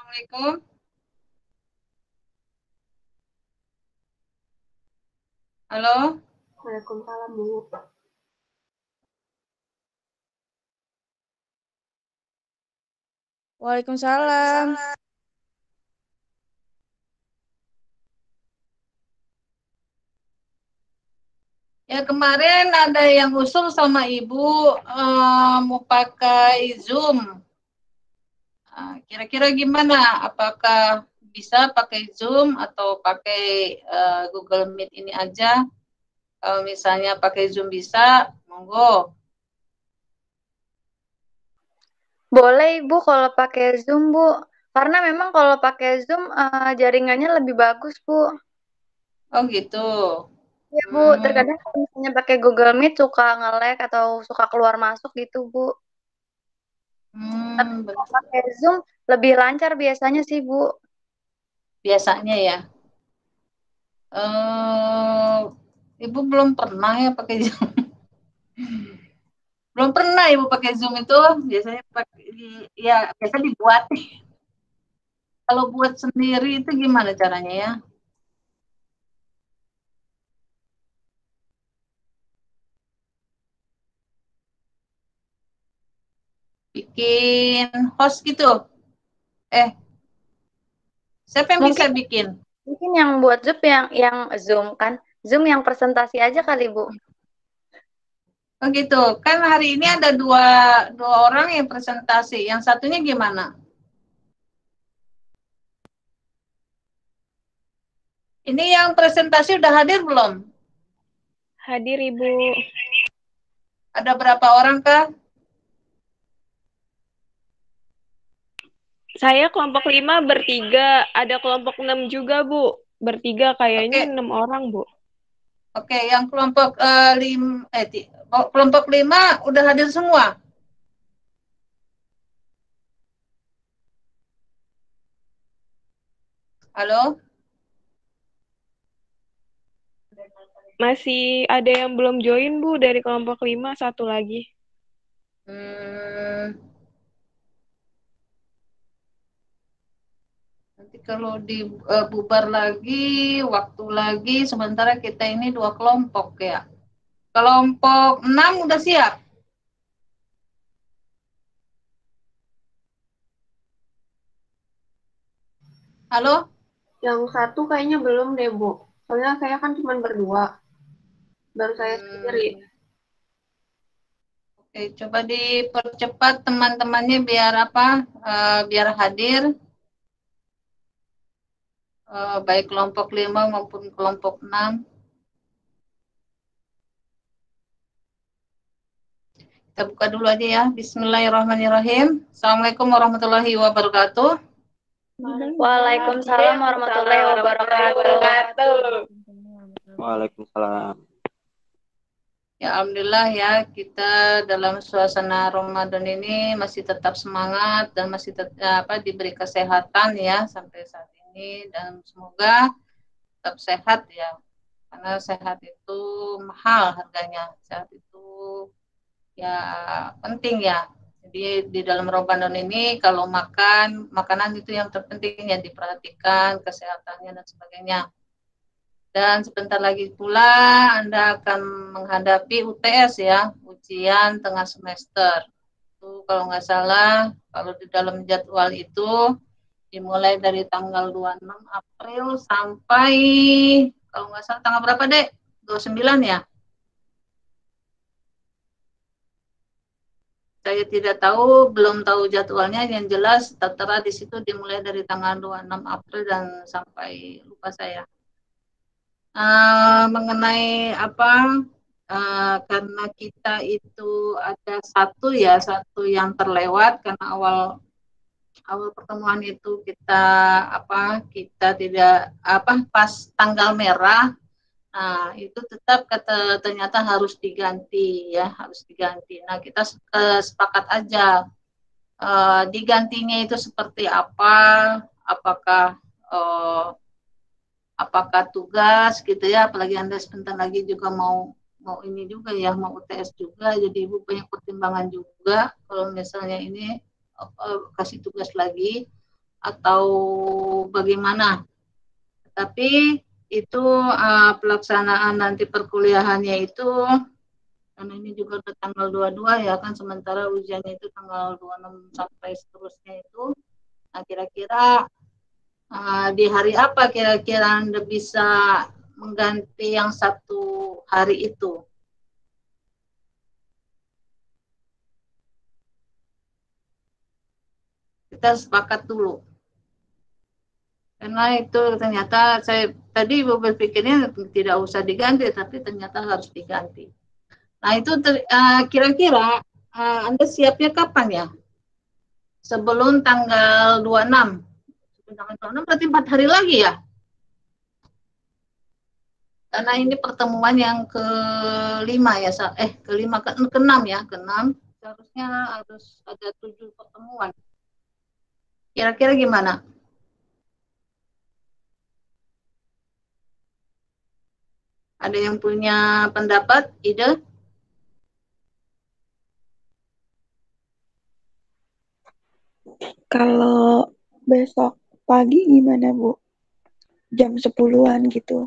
Assalamualaikum. Halo. Waalaikumsalam, Bu. Waalaikumsalam. Ya kemarin ada yang usul sama Ibu mau pakai Zoom. Kira-kira gimana? Apakah bisa pakai Zoom atau pakai Google Meet ini aja? Kalau misalnya pakai Zoom bisa, monggo. Boleh, Ibu, kalau pakai Zoom, Bu. Karena memang kalau pakai Zoom jaringannya lebih bagus, Bu. Oh gitu. Iya, Bu. Terkadang kalau misalnya pakai Google Meet suka nge-lag atau suka keluar masuk gitu, Bu. Tapi kalau Betul. pakai Zoom lebih lancar biasanya sih, Bu. Biasanya ya. Ibu belum pernah ya pakai Zoom. Belum pernah Ibu pakai Zoom itu. Biasanya pakai, ya biasa dibuat. Kalau buat sendiri itu gimana caranya ya? Bikin host gitu. Siapa yang bisa Mungkin bikin? mungkin yang buat Zoom yang Zoom kan. Zoom yang presentasi aja kali, Bu. Oh gitu. Kan hari ini ada dua orang yang presentasi. Yang satunya gimana? Ini yang presentasi udah hadir belum? Hadir, Ibu. Ada berapa orang kah? Saya kelompok 5 bertiga, ada kelompok 6 juga, Bu. Bertiga kayaknya Oke. 6 orang, Bu. Oke, yang kelompok kelompok 5 udah hadir semua. Halo? Masih ada yang belum join, Bu, dari kelompok 5, satu lagi. Nanti kalau dibubar lagi, waktu lagi, sementara kita ini 2 kelompok ya. Kelompok 6 udah siap? Halo? Yang satu kayaknya belum deh, Bu. Soalnya saya kan cuma berdua. Baru saya sendiri. Oke, coba dipercepat teman-temannya biar biar hadir. Baik kelompok 5 maupun kelompok 6. Kita buka dulu aja ya. Bismillahirrahmanirrahim. Assalamualaikum warahmatullahi wabarakatuh. Waalaikumsalam warahmatullahi wabarakatuh. Waalaikumsalam. Ya alhamdulillah ya, kita dalam suasana Ramadan ini masih tetap semangat dan masih diberi kesehatan ya sampai saat ini, dan semoga tetap sehat ya. Karena sehat itu mahal harganya. Sehat itu ya penting ya. Jadi di dalam Ramadan ini kalau makanan itu yang terpenting ya, diperhatikan kesehatannya dan sebagainya. Dan sebentar lagi pula Anda akan menghadapi UTS ya, ujian tengah semester. Itu kalau nggak salah, kalau di dalam jadwal itu dimulai dari tanggal 26 April sampai, kalau nggak salah tanggal berapa, Dek? 29 ya? Saya tidak tahu, belum tahu jadwalnya, yang jelas tertera di situ dimulai dari tanggal 26 April dan sampai lupa saya. Mengenai karena kita itu ada satu yang terlewat karena awal pertemuan itu kita tidak pas tanggal merah. Nah, itu tetap ternyata harus diganti ya, harus diganti. Nah, kita sepakat aja digantinya itu seperti apa, apakah tugas gitu ya, apalagi Anda sebentar lagi juga mau ini juga ya, mau UTS juga, jadi Ibu banyak pertimbangan juga kalau misalnya ini kasih tugas lagi. atau bagaimana. Tapi itu pelaksanaan nanti perkuliahannya itu, karena ini juga udah tanggal 22 ya kan, sementara ujiannya itu tanggal 26 sampai seterusnya itu. Nah, kira-kira di hari apa kira-kira Anda bisa mengganti yang satu hari itu? Kita sepakat dulu. Karena itu ternyata saya tadi Ibu berpikirnya tidak usah diganti, tapi ternyata harus diganti. Nah, itu kira-kira Anda siapnya kapan ya? Sebelum tanggal 26. Sebelum tanggal 26 berarti 4 hari lagi ya? Karena ini pertemuan yang kelima ya, kelima, keenam ya, keenam. Seharusnya harus ada 7 pertemuan. Kira-kira gimana? Ada yang punya pendapat, ide? Kalau besok pagi gimana, Bu? Jam 10-an gitu.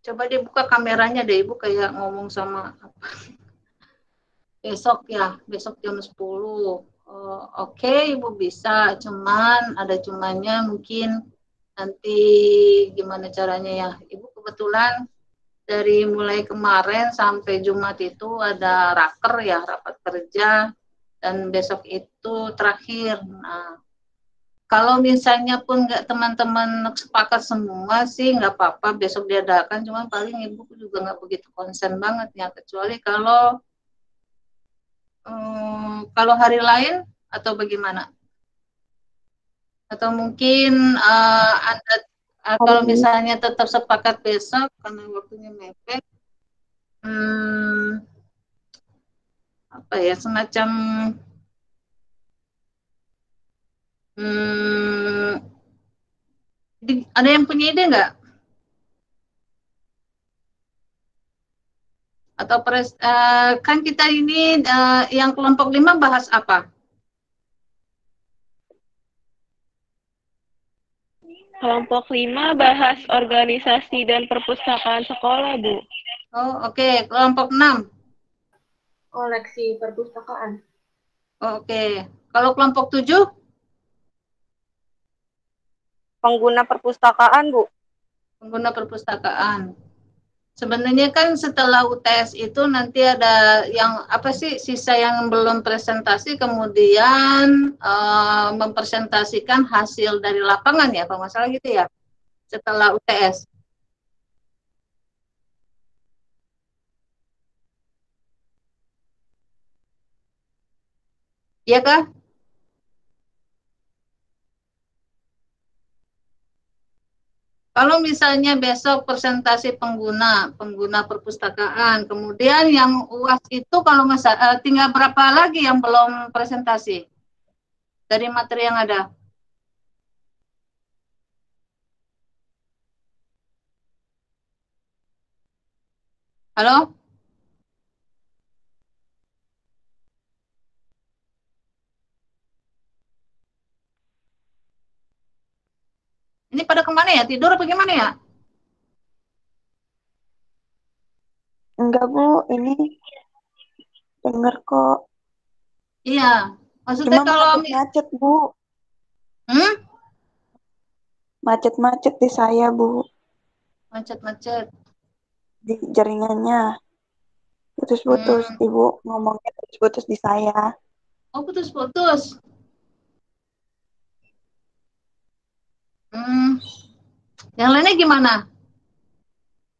Coba dibuka kameranya deh, Ibu kayak ngomong sama besok ya, besok jam 10. Oke, Ibu bisa, cuman ada cumannya mungkin nanti gimana caranya ya. Ibu kebetulan dari mulai kemarin sampai Jumat itu ada raker ya, rapat kerja, dan besok itu terakhir. Nah, kalau misalnya pun nggak teman-teman sepakat semua sih nggak apa-apa, besok diadakan, cuman paling Ibu juga nggak begitu konsen banget ya, kecuali kalau hari lain atau bagaimana? Atau mungkin Anda kalau misalnya tetap sepakat besok karena waktunya mepet, apa ya, semacam ada yang punya ide nggak? Atau kan kita ini yang kelompok 5 bahas apa? Kelompok 5 bahas organisasi dan perpustakaan sekolah, Bu. Oh, oke. Kelompok 6. Koleksi perpustakaan. Oke. Kalau kelompok 7? Pengguna perpustakaan, Bu. Pengguna perpustakaan. Sebenarnya kan setelah UTS itu nanti ada yang apa sih, sisa yang belum presentasi, kemudian mempresentasikan hasil dari lapangan ya, kalau nggak salah gitu ya, setelah UTS. Iya kah? Kalau misalnya besok presentasi pengguna perpustakaan, kemudian yang UAS itu kalau tinggal berapa lagi yang belum presentasi dari materi yang ada? Halo? Ini pada kemana ya? Tidur apa gimana ya? Enggak, Bu. Ini denger kok. Iya. Maksudnya Cuma kalau macet, Bu. Hmm? Macet-macet di saya, Bu. Macet-macet. Di jaringannya. Putus-putus. Ibu ngomongnya putus-putus di saya. Oh, putus-putus. Yang lainnya gimana?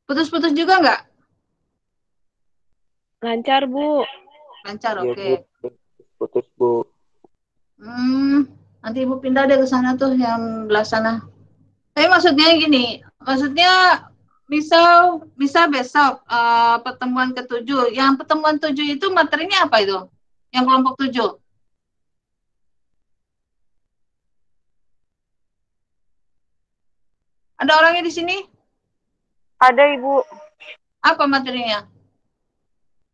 Putus-putus juga nggak? Lancar, Bu. Lancar, Iya, oke. Bu. Putus, Bu. Nanti Ibu pindah deh ke sana tuh, yang belah sana. Tapi maksudnya gini, maksudnya bisa besok pertemuan ke-7. Yang pertemuan 7 itu materinya apa itu? Yang kelompok 7. Ada orangnya di sini? Ada, Ibu. Apa materinya?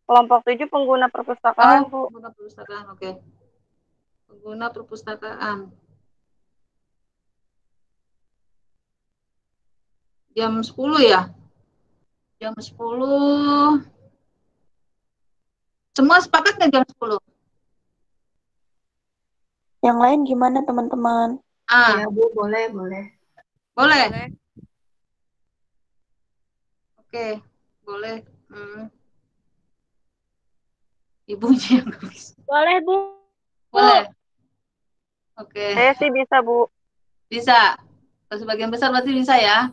Kelompok 7 pengguna perpustakaan, Bu. Pengguna perpustakaan, oke. Pengguna perpustakaan. Jam 10 ya? Jam 10. Semua sepakat nggak jam 10? Yang lain gimana teman-teman? Ah, Ya, Bu, boleh, boleh. boleh. Oke, boleh. Ibunya yang nggak bisa. Boleh, Bu. Boleh. Oke, Saya sih bisa, Bu. bisa. Sebagian besar berarti bisa ya?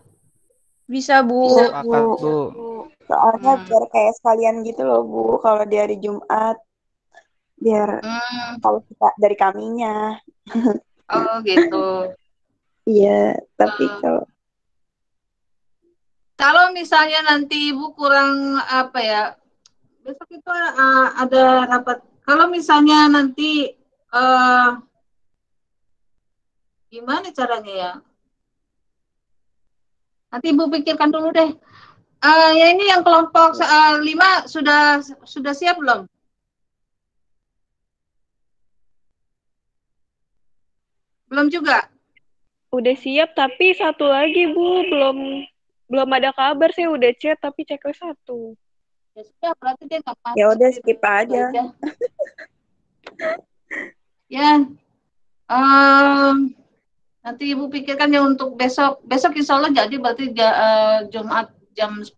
Bisa, Bu. Bisa, Sepakat, Bu. Bu. Soalnya Hmm. biar kayak sekalian gitu loh, Bu. Kalau di hari Jumat, biar kalau kita dari kaminya. Oh gitu. Iya, tapi Eh, kalau Kalau misalnya nanti Ibu kurang apa ya? Besok itu ada rapat. Kalau misalnya nanti gimana caranya ya? Nanti Ibu pikirkan dulu deh. Ya ini yang kelompok 5 sudah siap belum? Belum juga. Udah siap, tapi satu lagi, Bu. Belum ada kabar. Saya udah chat, tapi checklist 1. Ya sudah, berarti dia nggak ya masuk udah gitu skip aja. Ya, nanti Ibu pikirkan ya untuk besok. Besok insya Allah jadi berarti Jumat jam 10.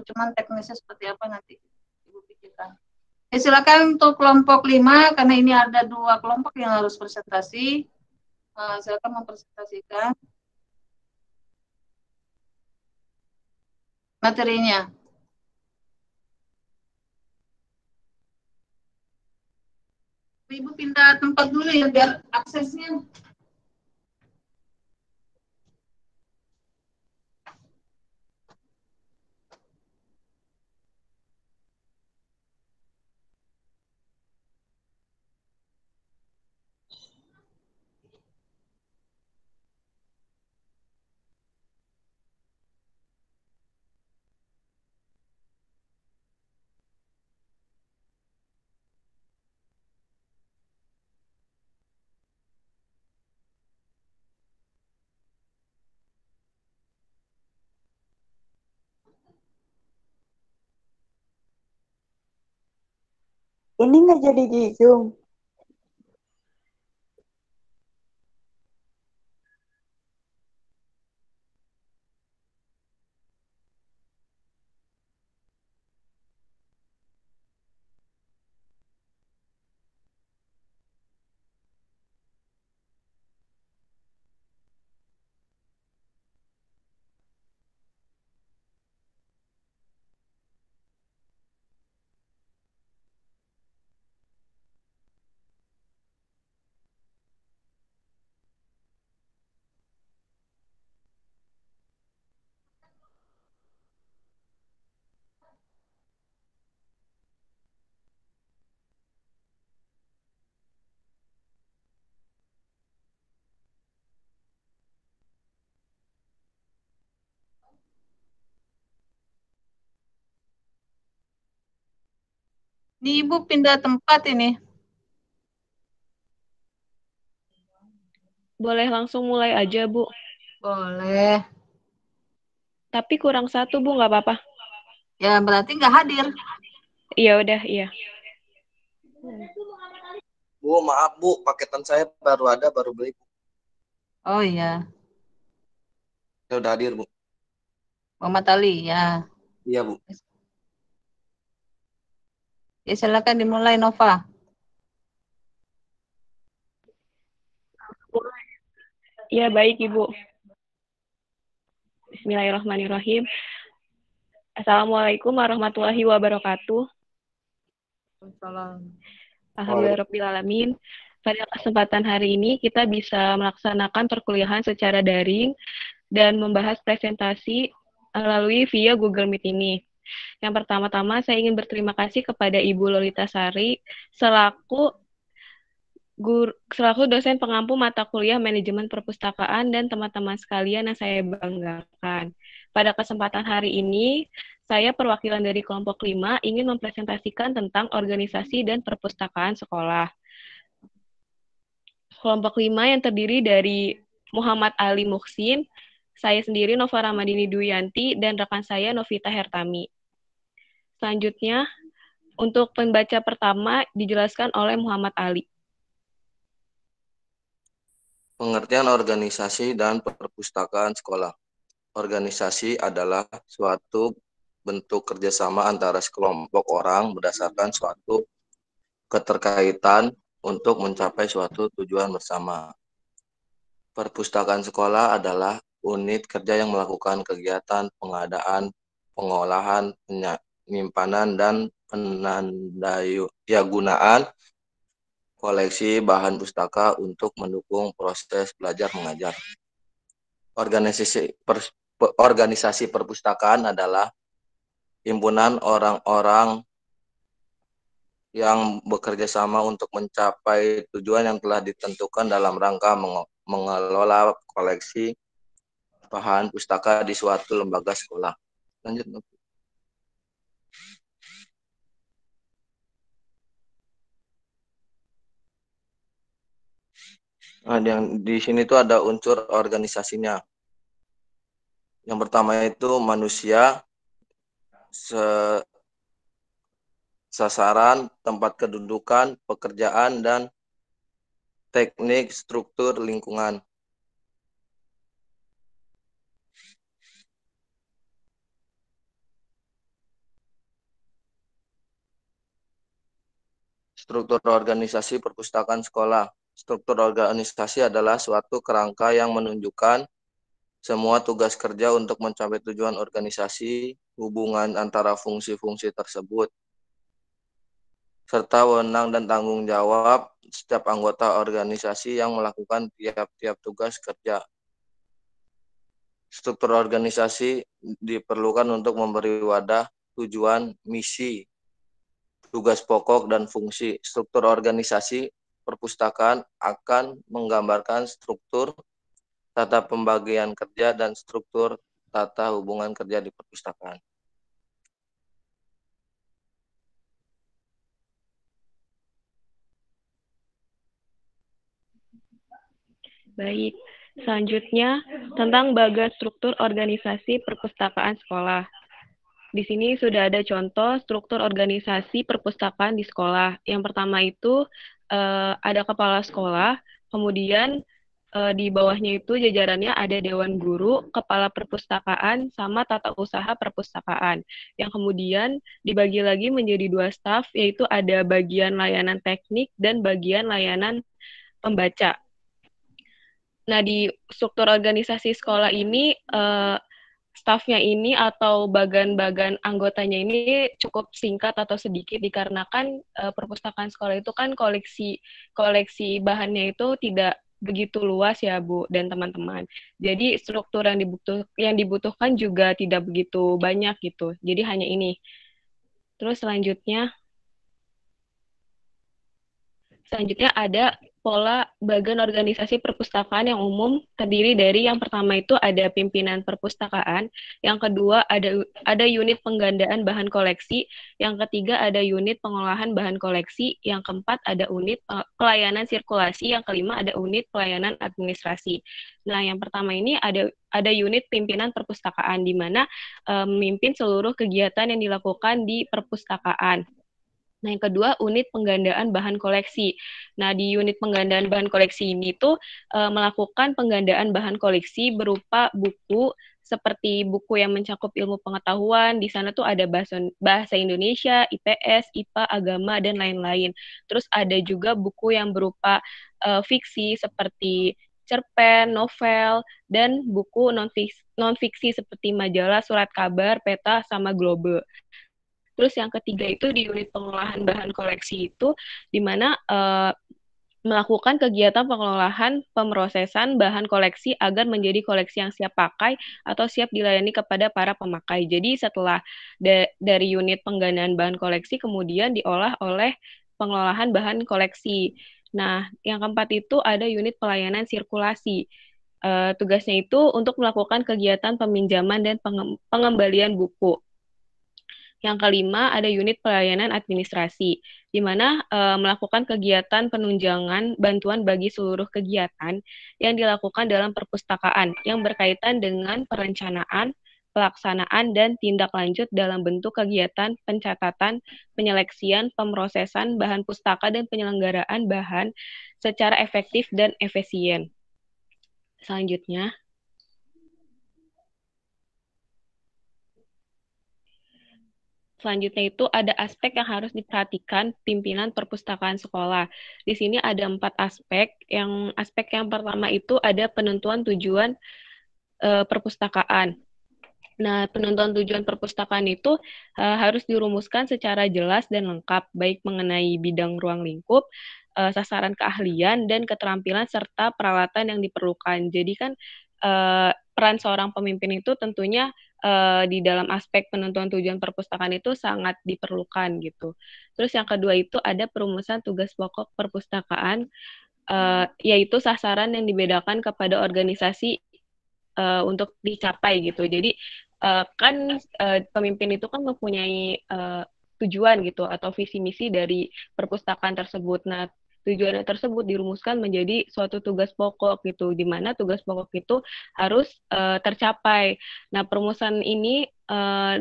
Cuman teknisnya seperti apa nanti Ibu pikirkan. Silakan untuk kelompok 5 karena ini ada 2 kelompok yang harus presentasi. Silakan mempresentasikan materinya. Ibu pindah tempat dulu ya biar aksesnya. Ini nggak jadi di Zoom. Ini Ibu pindah tempat ini. Boleh langsung mulai aja, Bu. Boleh. Tapi kurang 1, Bu, nggak apa-apa. Ya berarti nggak hadir. Iya, udah, iya. Bu, maaf Bu, paketan saya baru beli. Oh iya. Ya udah hadir Bu. Muhammad Ali ya. Iya Bu. Ya silakan dimulai Nova. Iya, baik, Ibu. Bismillahirrahmanirrahim. Assalamualaikum warahmatullahi wabarakatuh. Alhamdulillahirrahmanirrahim. Pada kesempatan hari ini kita bisa melaksanakan perkuliahan secara daring dan membahas presentasi melalui via Google Meet ini. Yang pertama-tama saya ingin berterima kasih kepada Ibu Lolita Sari selaku dosen pengampu mata kuliah manajemen perpustakaan dan teman-teman sekalian yang saya banggakan. Pada kesempatan hari ini, saya perwakilan dari kelompok 5 ingin mempresentasikan tentang organisasi dan perpustakaan sekolah. Kelompok 5 yang terdiri dari Muhammad Ali Muhsin, saya sendiri Nova Ramadini Duyanti, dan rekan saya Novita Hertami. Selanjutnya, untuk pembaca pertama dijelaskan oleh Muhammad Ali. Pengertian organisasi dan perpustakaan sekolah. Organisasi adalah suatu bentuk kerjasama antara sekelompok orang berdasarkan suatu keterkaitan untuk mencapai suatu tujuan bersama. Perpustakaan sekolah adalah unit kerja yang melakukan kegiatan pengadaan, pengolahan, penyimpanan, dan penandayagunaan koleksi bahan pustaka untuk mendukung proses belajar mengajar. Organisasi perpustakaan adalah himpunan orang-orang yang bekerja sama untuk mencapai tujuan yang telah ditentukan dalam rangka mengelola koleksi bahan pustaka di suatu lembaga sekolah. Lanjut. Nah, yang di sini tuh ada unsur organisasinya. Yang pertama itu manusia, sasaran, tempat kedudukan, pekerjaan, dan teknik struktur lingkungan. Struktur organisasi perpustakaan sekolah. Struktur organisasi adalah suatu kerangka yang menunjukkan semua tugas kerja untuk mencapai tujuan organisasi, hubungan antara fungsi-fungsi tersebut, serta wewenang dan tanggung jawab setiap anggota organisasi yang melakukan tiap-tiap tugas kerja. Struktur organisasi diperlukan untuk memberi wadah, tujuan, misi, tugas pokok, dan fungsi. Struktur organisasi perpustakaan akan menggambarkan struktur tata pembagian kerja dan struktur tata hubungan kerja di perpustakaan. Baik, selanjutnya tentang bagian struktur organisasi perpustakaan sekolah. Di sini sudah ada contoh struktur organisasi perpustakaan di sekolah. Yang pertama itu ada kepala sekolah, kemudian di bawahnya itu jajarannya ada dewan guru, kepala perpustakaan, sama tata usaha perpustakaan. Yang kemudian dibagi lagi menjadi 2 staf, yaitu ada bagian layanan teknik dan bagian layanan pembaca. Nah, di struktur organisasi sekolah ini, stafnya ini atau bagan-bagan anggotanya ini cukup singkat atau sedikit dikarenakan perpustakaan sekolah itu kan koleksi bahannya itu tidak begitu luas ya Bu dan teman-teman. Jadi struktur yang dibutuhkan juga tidak begitu banyak gitu. Jadi hanya ini. Terus selanjutnya ada pola bagian organisasi perpustakaan yang umum terdiri dari yang pertama itu ada pimpinan perpustakaan, yang kedua ada unit penggandaan bahan koleksi, yang ketiga ada unit pengolahan bahan koleksi, yang keempat ada unit pelayanan sirkulasi, yang kelima ada unit pelayanan administrasi. Nah, yang pertama ini ada unit pimpinan perpustakaan di mana memimpin seluruh kegiatan yang dilakukan di perpustakaan. Nah, yang kedua, unit penggandaan bahan koleksi. Nah, di unit penggandaan bahan koleksi ini tuh melakukan penggandaan bahan koleksi berupa buku, seperti buku yang mencakup ilmu pengetahuan. Di sana tuh ada bahasa Indonesia, IPS, IPA, agama, dan lain-lain. Terus ada juga buku yang berupa fiksi, seperti cerpen, novel, dan buku non-fiksi seperti majalah, surat kabar, peta, sama globe. Terus yang ketiga itu di unit pengolahan bahan koleksi itu, di mana melakukan kegiatan pengolahan pemrosesan bahan koleksi agar menjadi koleksi yang siap pakai atau siap dilayani kepada para pemakai. Jadi setelah dari unit penggandaan bahan koleksi kemudian diolah oleh pengolahan bahan koleksi. Nah, yang keempat itu ada unit pelayanan sirkulasi. Tugasnya itu untuk melakukan kegiatan peminjaman dan pengembalian buku. Yang kelima, ada unit pelayanan administrasi, di mana melakukan kegiatan penunjangan bantuan bagi seluruh kegiatan yang dilakukan dalam perpustakaan yang berkaitan dengan perencanaan, pelaksanaan, dan tindak lanjut dalam bentuk kegiatan pencatatan, penyeleksian, pemrosesan bahan pustaka, dan penyelenggaraan bahan secara efektif dan efisien. Selanjutnya, selanjutnya itu ada aspek yang harus diperhatikan pimpinan perpustakaan sekolah. Di sini ada 4 aspek. Aspek yang pertama itu ada penentuan tujuan perpustakaan. Nah, penentuan tujuan perpustakaan itu harus dirumuskan secara jelas dan lengkap, baik mengenai bidang ruang lingkup, sasaran keahlian, dan keterampilan serta peralatan yang diperlukan. Jadi kan peran seorang pemimpin itu tentunya di dalam aspek penentuan tujuan perpustakaan itu sangat diperlukan gitu. Terus yang kedua itu ada perumusan tugas pokok perpustakaan, yaitu sasaran yang dibedakan kepada organisasi untuk dicapai gitu. Jadi kan pemimpin itu kan mempunyai tujuan gitu atau visi misi dari perpustakaan tersebut. Nah, tujuannya tersebut dirumuskan menjadi suatu tugas pokok gitu, di mana tugas pokok itu harus tercapai. Nah, perumusan ini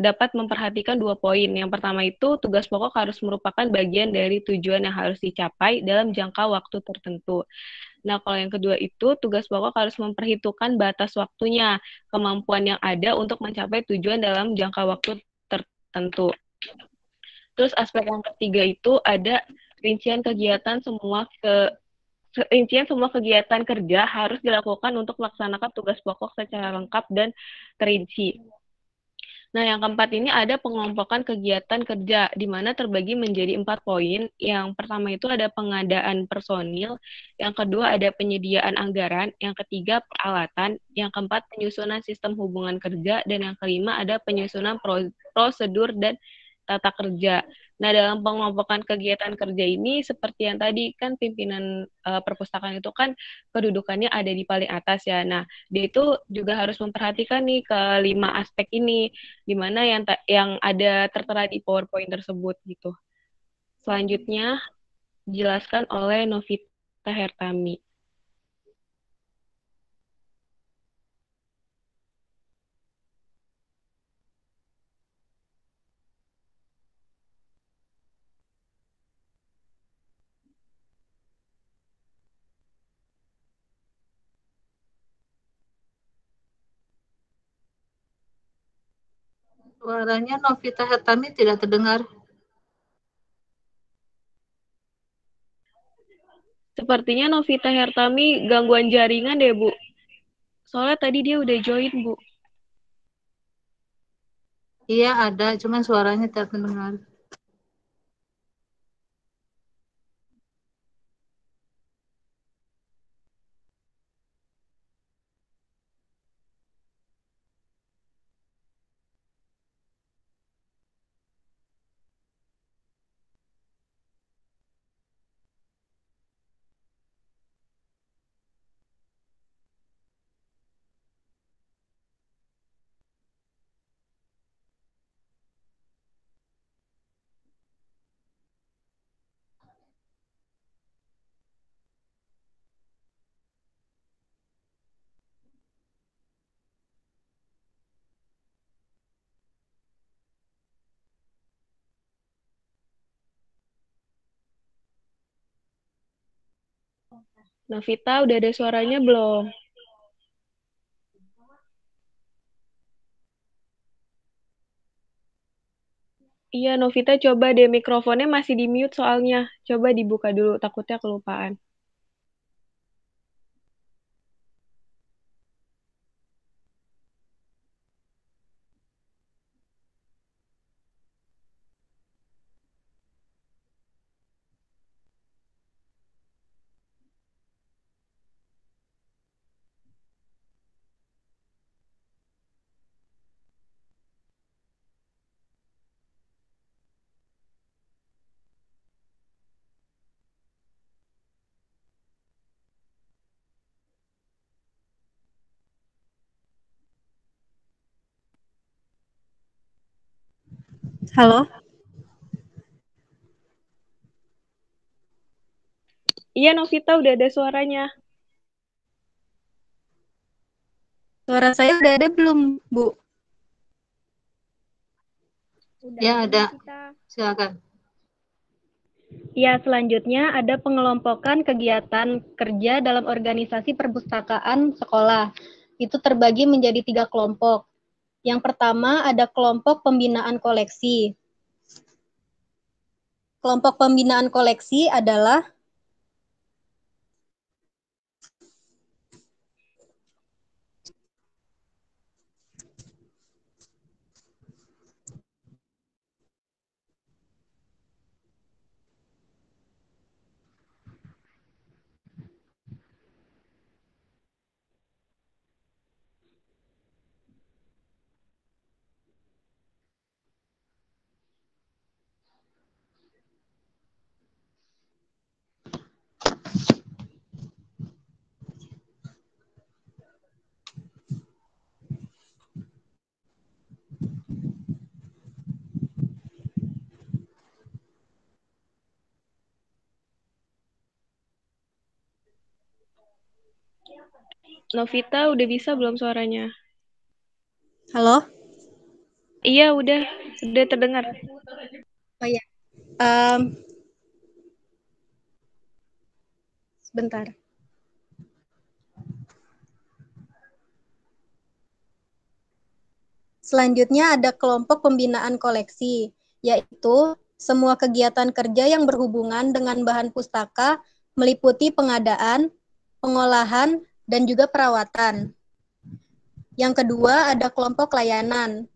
dapat memperhatikan 2 poin. Yang pertama itu tugas pokok harus merupakan bagian dari tujuan yang harus dicapai dalam jangka waktu tertentu. Nah, kalau yang kedua itu tugas pokok harus memperhitungkan batas waktunya, kemampuan yang ada untuk mencapai tujuan dalam jangka waktu tertentu. Terus aspek yang ketiga itu ada rincian semua kegiatan kerja harus dilakukan untuk melaksanakan tugas pokok secara lengkap dan terinci. Nah, yang keempat ini ada pengelompokan kegiatan kerja, di mana terbagi menjadi 4 poin. Yang pertama itu ada pengadaan personil, yang kedua ada penyediaan anggaran, yang ketiga peralatan, yang keempat penyusunan sistem hubungan kerja, dan yang kelima ada penyusunan prosedur dan tata kerja. Nah, dalam pengelompokan kegiatan kerja ini, seperti yang tadi kan pimpinan perpustakaan itu kan kedudukannya ada di paling atas ya. Nah, dia itu juga harus memperhatikan nih kelima aspek ini, di mana yang ada tertera di PowerPoint tersebut gitu. Selanjutnya dijelaskan oleh Novita Hertami. Suaranya Novita Hertami tidak terdengar. Sepertinya Novita Hertami gangguan jaringan deh, Bu. Soalnya tadi dia udah join, Bu. Iya ada, cuman suaranya tidak terdengar. Novita, udah ada suaranya belum? Iya, Novita coba deh mikrofonnya masih di mute soalnya. Coba dibuka dulu, takutnya kelupaan. Halo? Iya, Novita udah ada suaranya. Suara saya udah ada belum, Bu? Udah Ya, ada. Novita. Silakan. Ya, selanjutnya ada pengelompokan kegiatan kerja dalam organisasi perpustakaan sekolah. Itu terbagi menjadi 3 kelompok. Yang pertama ada kelompok pembinaan koleksi. Kelompok pembinaan koleksi adalah Novita udah bisa belum suaranya? Halo? Iya, udah terdengar. Oh ya. Sebentar. Selanjutnya ada kelompok pembinaan koleksi, yaitu semua kegiatan kerja yang berhubungan dengan bahan pustaka meliputi pengadaan, pengolahan, dan juga perawatan. Yang kedua ada kelompok layanan,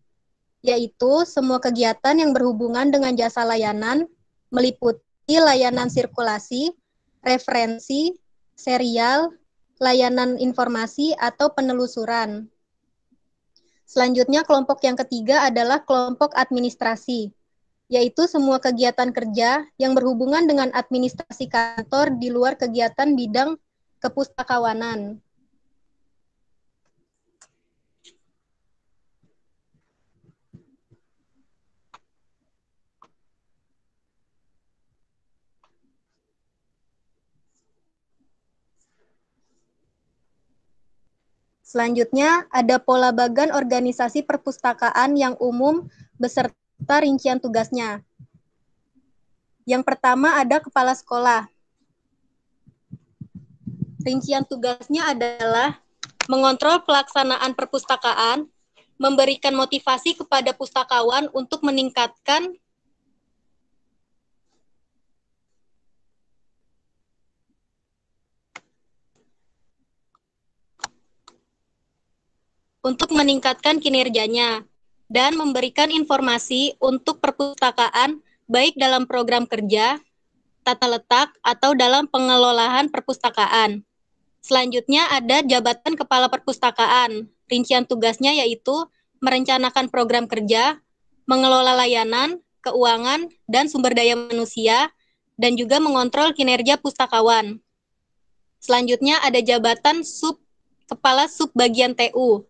yaitu semua kegiatan yang berhubungan dengan jasa layanan meliputi layanan sirkulasi, referensi, serial, layanan informasi, atau penelusuran. Selanjutnya kelompok yang ketiga adalah kelompok administrasi, yaitu semua kegiatan kerja yang berhubungan dengan administrasi kantor di luar kegiatan bidang kepustakawanan. Selanjutnya, ada pola bagan organisasi perpustakaan yang umum beserta rincian tugasnya. Yang pertama ada kepala sekolah. Rincian tugasnya adalah mengontrol pelaksanaan perpustakaan, memberikan motivasi kepada pustakawan untuk meningkatkan kinerjanya, dan memberikan informasi untuk perpustakaan baik dalam program kerja, tata letak, atau dalam pengelolaan perpustakaan. Selanjutnya ada jabatan kepala perpustakaan. Rincian tugasnya yaitu merencanakan program kerja, mengelola layanan, keuangan, dan sumber daya manusia, dan juga mengontrol kinerja pustakawan. Selanjutnya ada jabatan kepala subbagian TU.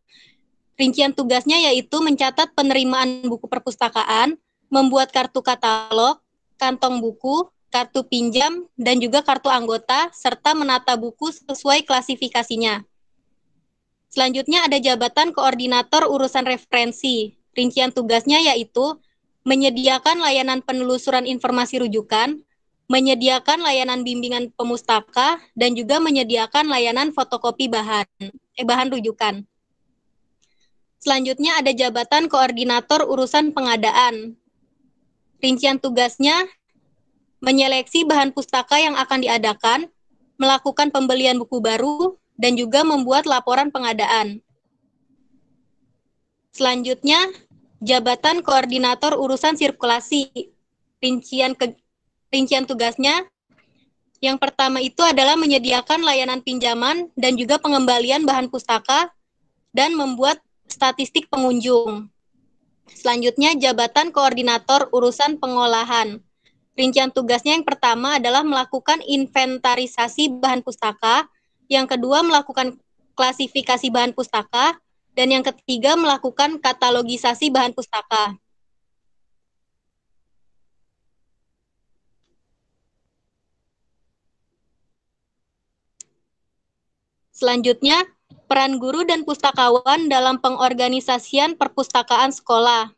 Rincian tugasnya yaitu mencatat penerimaan buku perpustakaan, membuat kartu katalog, kantong buku, kartu pinjam, dan juga kartu anggota, serta menata buku sesuai klasifikasinya. Selanjutnya ada jabatan koordinator urusan referensi. Rincian tugasnya yaitu menyediakan layanan penelusuran informasi rujukan, menyediakan layanan bimbingan pemustaka, dan juga menyediakan layanan fotokopi bahan rujukan. Selanjutnya ada jabatan koordinator urusan pengadaan. Rincian tugasnya menyeleksi bahan pustaka yang akan diadakan, melakukan pembelian buku baru, dan juga membuat laporan pengadaan. Selanjutnya, jabatan koordinator urusan sirkulasi. Rincian tugasnya yang pertama itu adalah menyediakan layanan pinjaman dan juga pengembalian bahan pustaka dan membuat statistik pengunjung. Selanjutnya, jabatan koordinator urusan pengolahan. Rincian tugasnya yang pertama adalah melakukan inventarisasi bahan pustaka, yang kedua melakukan klasifikasi bahan pustaka, dan yang ketiga melakukan katalogisasi bahan pustaka. Selanjutnya, peran guru dan pustakawan dalam pengorganisasian perpustakaan sekolah.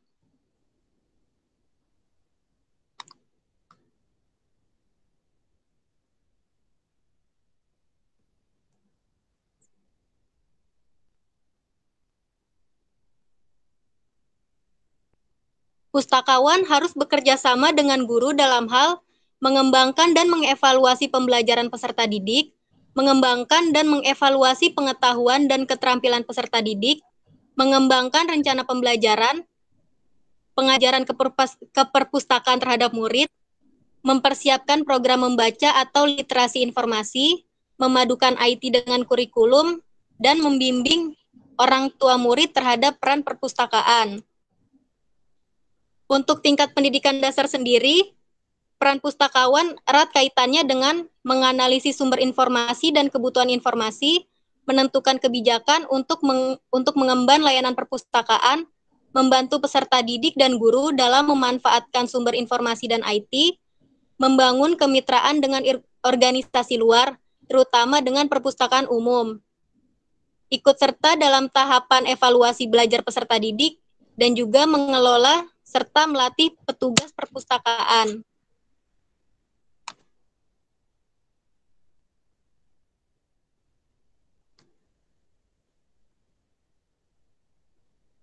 Pustakawan harus bekerja sama dengan guru dalam hal mengembangkan dan mengevaluasi pembelajaran peserta didik, mengembangkan dan mengevaluasi pengetahuan dan keterampilan peserta didik, mengembangkan rencana pembelajaran, pengajaran keperpustakaan terhadap murid, mempersiapkan program membaca atau literasi informasi, memadukan IT dengan kurikulum, dan membimbing orang tua murid terhadap peran perpustakaan. Untuk tingkat pendidikan dasar sendiri, peran pustakawan erat kaitannya dengan menganalisis sumber informasi dan kebutuhan informasi, menentukan kebijakan untuk mengemban layanan perpustakaan, membantu peserta didik dan guru dalam memanfaatkan sumber informasi dan IT, membangun kemitraan dengan organisasi luar, terutama dengan perpustakaan umum, ikut serta dalam tahapan evaluasi belajar peserta didik, dan juga mengelola serta melatih petugas perpustakaan.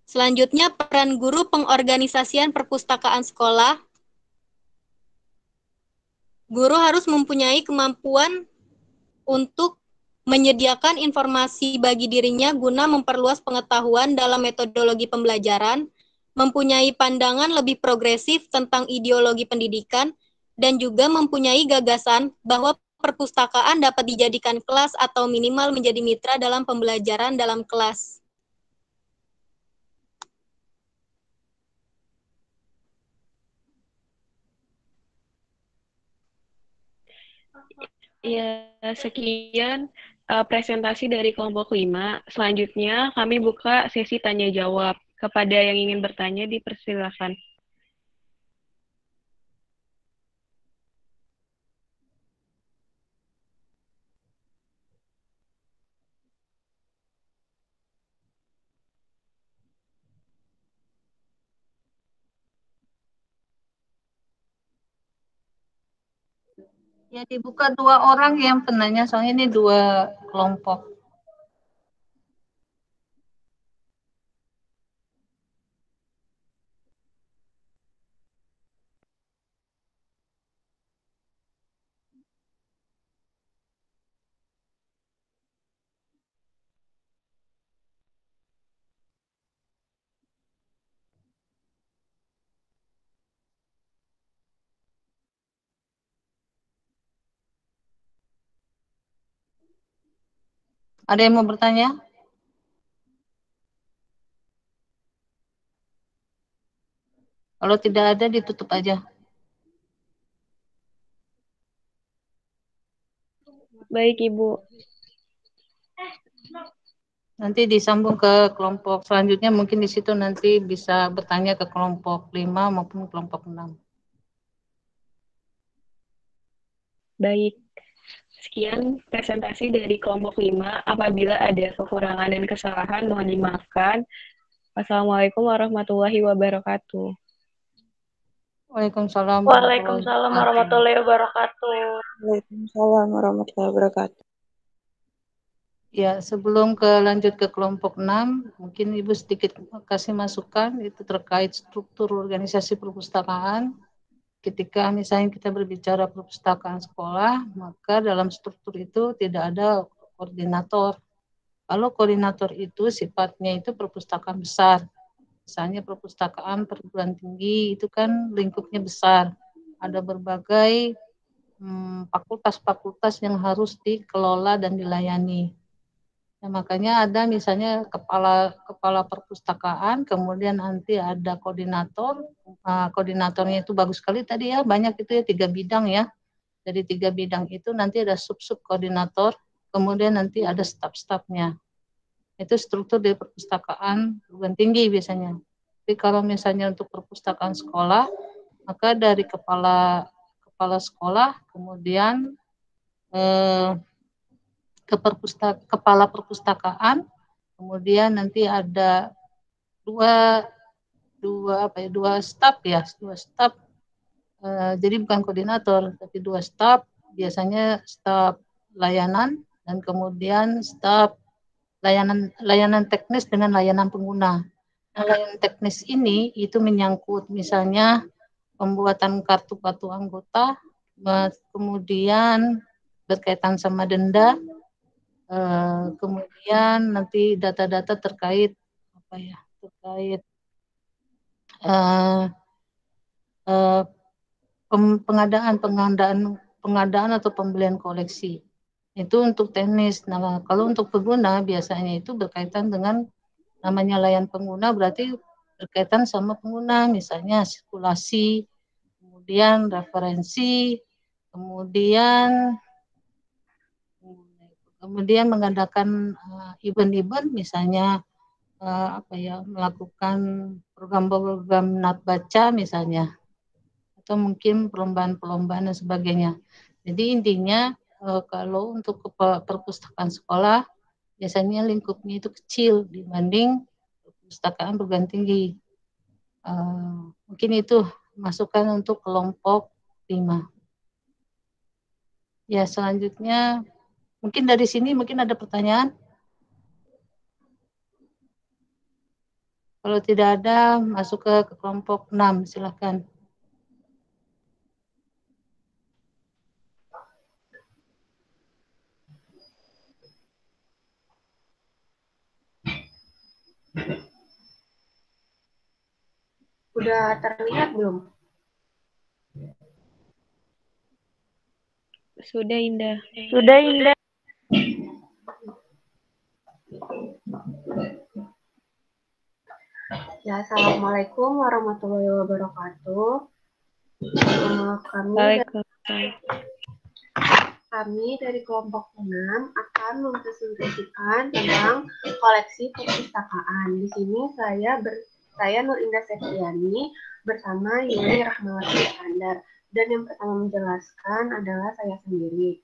Selanjutnya, peran guru pengorganisasian perpustakaan sekolah. Guru harus mempunyai kemampuan untuk menyediakan informasi bagi dirinya guna memperluas pengetahuan dalam metodologi pembelajaran, mempunyai pandangan lebih progresif tentang ideologi pendidikan, dan juga mempunyai gagasan bahwa perpustakaan dapat dijadikan kelas atau minimal menjadi mitra dalam pembelajaran dalam kelas. Ya, sekian presentasi dari kelompok 5. Selanjutnya kami buka sesi tanya jawab. Kepada yang ingin bertanya dipersilakan. Ya, dibuka 2 orang yang penanya, soalnya ini 2 kelompok. Ada yang mau bertanya? Kalau tidak ada, ditutup aja. Baik, Ibu. Nanti disambung ke kelompok selanjutnya, mungkin di situ nanti bisa bertanya ke kelompok 5 maupun kelompok 6. Baik. Sekian presentasi dari kelompok 5. Apabila ada kekurangan dan kesalahan, mohon dimaafkan. Wassalamualaikum warahmatullahi wabarakatuh. Waalaikumsalam. Waalaikumsalam warahmatullahi wabarakatuh. Waalaikumsalam warahmatullahi wabarakatuh. Ya, sebelum lanjut ke kelompok 6, mungkin Ibu sedikit kasih masukan itu terkait struktur organisasi perpustakaan. Ketika misalnya kita berbicara perpustakaan sekolah, maka dalam struktur itu tidak ada koordinator. Kalau koordinator itu sifatnya itu perpustakaan besar. Misalnya perpustakaan perguruan tinggi itu kan lingkupnya besar. Ada berbagai fakultas-fakultas yang harus dikelola dan dilayani. Ya, makanya ada misalnya kepala perpustakaan, kemudian nanti ada koordinator. Koordinatornya itu bagus sekali tadi ya, banyak itu ya 3 bidang ya. Dari 3 bidang itu nanti ada sub-sub koordinator, kemudian nanti ada staf-stafnya. Itu struktur di perpustakaan perguruan tinggi biasanya. Tapi kalau misalnya untuk perpustakaan sekolah, maka dari kepala sekolah, kemudian kepala perpustakaan, kemudian nanti ada dua staf ya, jadi bukan koordinator tapi dua staf, biasanya staf layanan dan kemudian staf layanan teknis dengan layanan pengguna. Nah, layanan teknis ini itu menyangkut misalnya pembuatan kartu anggota, kemudian berkaitan sama denda, kemudian nanti data-data terkait pengadaan atau pembelian koleksi. Itu untuk teknis. Nah, kalau untuk pengguna biasanya itu berkaitan dengan namanya layanan pengguna, berarti berkaitan sama pengguna, misalnya sirkulasi, kemudian referensi, kemudian mengadakan event-event, misalnya melakukan program-program minat baca misalnya, atau mungkin perlombaan-perlombaan dan sebagainya. Jadi intinya kalau untuk perpustakaan sekolah biasanya lingkupnya itu kecil dibanding perpustakaan perguruan tinggi. Mungkin itu masukan untuk kelompok 5. Ya, selanjutnya mungkin dari sini mungkin ada pertanyaan. Kalau tidak ada, masuk ke kelompok 6, silakan. Udah terlihat belum? Sudah, Indah. Sudah, Indah. Ya, Assalamualaikum warahmatullahi wabarakatuh. Kami dari kelompok 6 akan mempresentasikan tentang koleksi perpustakaan. Di sini saya Nur Indah Septiani bersama Yuli Rahmawati Iskandar. Dan yang pertama menjelaskan adalah saya sendiri.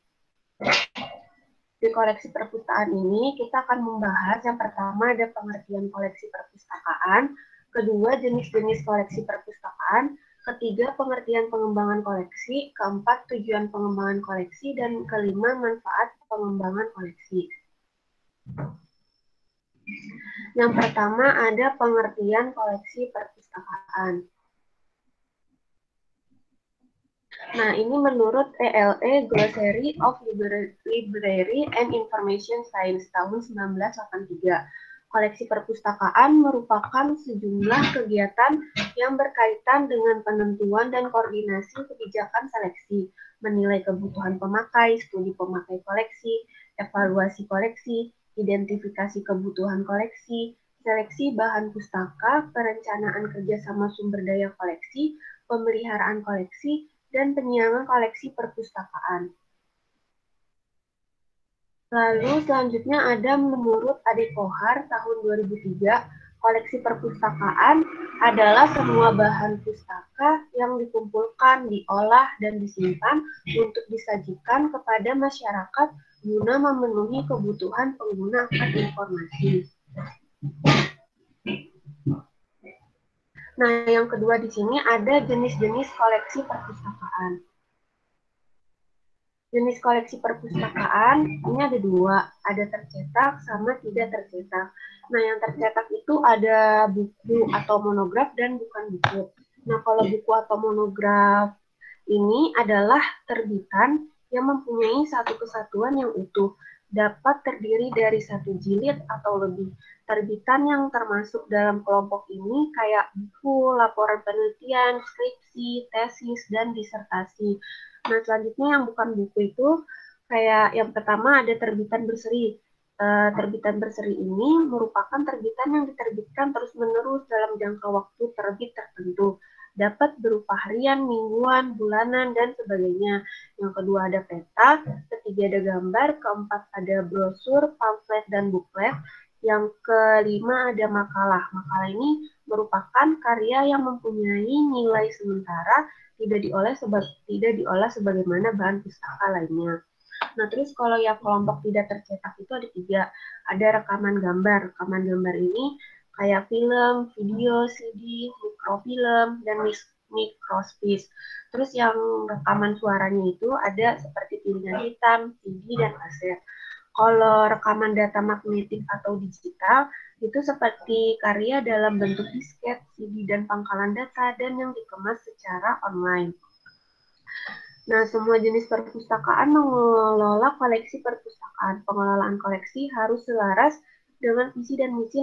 Di koleksi perpustakaan ini kita akan membahas yang pertama ada pengertian koleksi perpustakaan, kedua jenis-jenis koleksi perpustakaan, ketiga pengertian pengembangan koleksi, keempat tujuan pengembangan koleksi, dan kelima manfaat pengembangan koleksi. Yang pertama ada pengertian koleksi perpustakaan. Nah, ini menurut ELE Glossary of Library and Information Science tahun 1983. Koleksi perpustakaan merupakan sejumlah kegiatan yang berkaitan dengan penentuan dan koordinasi kebijakan seleksi, menilai kebutuhan pemakai, studi pemakai koleksi, evaluasi koleksi, identifikasi kebutuhan koleksi, seleksi bahan pustaka, perencanaan kerjasama sumber daya koleksi, pemeliharaan koleksi, dan penyiapan koleksi perpustakaan. Lalu selanjutnya ada menurut Ade Kohar tahun 2003, koleksi perpustakaan adalah semua bahan pustaka yang dikumpulkan, diolah, dan disimpan untuk disajikan kepada masyarakat guna memenuhi kebutuhan pengguna akan informasi. Nah, yang kedua di sini ada jenis-jenis koleksi perpustakaan. Jenis koleksi perpustakaan ini ada dua, ada tercetak sama tidak tercetak. Nah, yang tercetak itu ada buku atau monograf dan bukan buku. Nah, kalau buku atau monograf ini adalah terbitan yang mempunyai satu kesatuan yang utuh, dapat terdiri dari satu jilid atau lebih. Terbitan yang termasuk dalam kelompok ini kayak buku, laporan penelitian, skripsi, tesis, dan disertasi. Nah, selanjutnya yang bukan buku itu kayak yang pertama ada terbitan berseri. Terbitan berseri ini merupakan terbitan yang diterbitkan terus-menerus dalam jangka waktu terbit tertentu. Dapat berupa harian, mingguan, bulanan, dan sebagainya. Yang kedua ada peta, ketiga ada gambar, keempat ada brosur, pamflet, dan buklet. Yang kelima ada makalah. Makalah ini merupakan karya yang mempunyai nilai sementara, tidak diolah sebagaimana bahan pustaka lainnya. Nah, terus kalau yang kelompok tidak tercetak itu ada 3. Ada rekaman gambar. Rekaman gambar ini kayak film, video, CD, mikrofilm, dan microSpeech. Terus yang rekaman suaranya itu ada seperti piringan hitam, CD, dan kaset. Kalau rekaman data magnetik atau digital, itu seperti karya dalam bentuk disket, CD, dan pangkalan data, dan yang dikemas secara online. Nah, semua jenis perpustakaan mengelola koleksi perpustakaan. Pengelolaan koleksi harus selaras dengan visi dan misi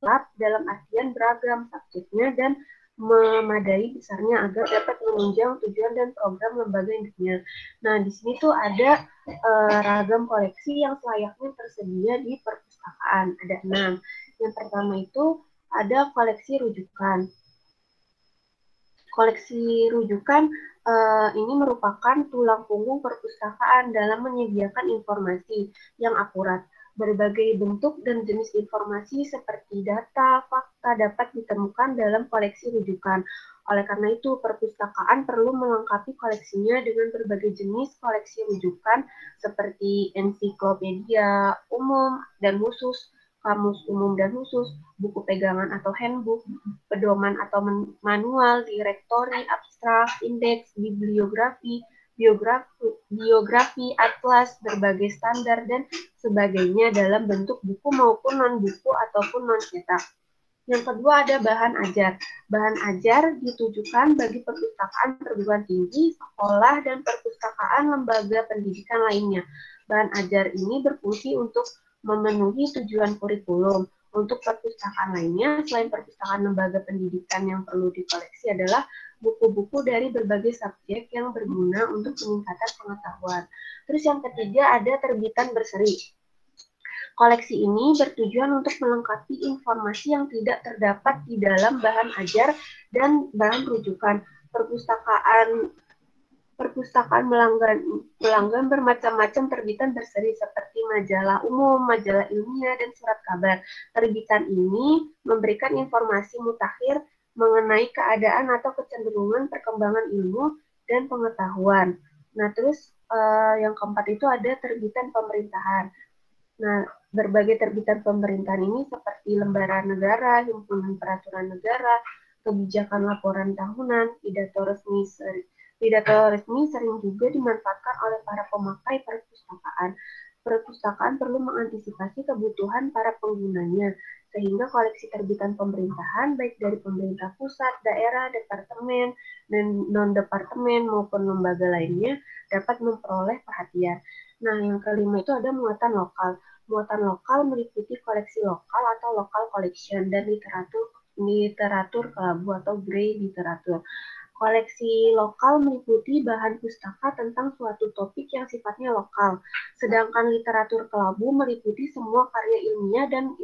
lab dalam artian beragam subjeknya dan memadai besarnya agar dapat menunjang tujuan dan program lembaga induknya. Nah, di sini tuh ada ragam koleksi yang selayaknya tersedia di perpustakaan. Ada 6. Yang pertama itu ada koleksi rujukan. Koleksi rujukan ini merupakan tulang punggung perpustakaan dalam menyediakan informasi yang akurat. Berbagai bentuk dan jenis informasi seperti data, fakta dapat ditemukan dalam koleksi rujukan. Oleh karena itu, perpustakaan perlu melengkapi koleksinya dengan berbagai jenis koleksi rujukan seperti ensiklopedia umum dan khusus, kamus umum dan khusus, buku pegangan atau handbook, pedoman atau manual, direktori, abstrak, indeks, bibliografi, biografi, atlas, berbagai standar, dan sebagainya dalam bentuk buku maupun non-buku ataupun non-cetak. Yang kedua ada bahan ajar. Bahan ajar ditujukan bagi perpustakaan perguruan tinggi, sekolah, dan perpustakaan lembaga pendidikan lainnya. Bahan ajar ini berfungsi untuk memenuhi tujuan kurikulum. Untuk perpustakaan lainnya, selain perpustakaan lembaga pendidikan yang perlu dikoleksi adalah buku-buku dari berbagai subjek yang berguna untuk peningkatan pengetahuan. Terus yang ketiga ada terbitan berseri. Koleksi ini bertujuan untuk melengkapi informasi yang tidak terdapat di dalam bahan ajar dan bahan rujukan. Perpustakaan melanggan bermacam-macam terbitan berseri seperti majalah umum, majalah ilmiah, dan surat kabar. Terbitan ini memberikan informasi mutakhir mengenai keadaan atau kecenderungan perkembangan ilmu dan pengetahuan. Nah, terus yang keempat itu ada terbitan pemerintahan. Nah, berbagai terbitan pemerintahan ini seperti lembaran negara, himpunan peraturan negara, kebijakan laporan tahunan, pidato resmi sering juga dimanfaatkan oleh para pemakai perpustakaan. Perpustakaan perlu mengantisipasi kebutuhan para penggunanya, sehingga koleksi terbitan pemerintahan, baik dari pemerintah pusat, daerah, departemen, dan non-departemen maupun lembaga lainnya, dapat memperoleh perhatian. Nah, yang kelima itu ada muatan lokal. Muatan lokal meliputi koleksi lokal atau local collection dan literatur kelabu atau grey literatur. Koleksi lokal meliputi bahan pustaka tentang suatu topik yang sifatnya lokal, sedangkan literatur kelabu meliputi semua karya ilmiah dan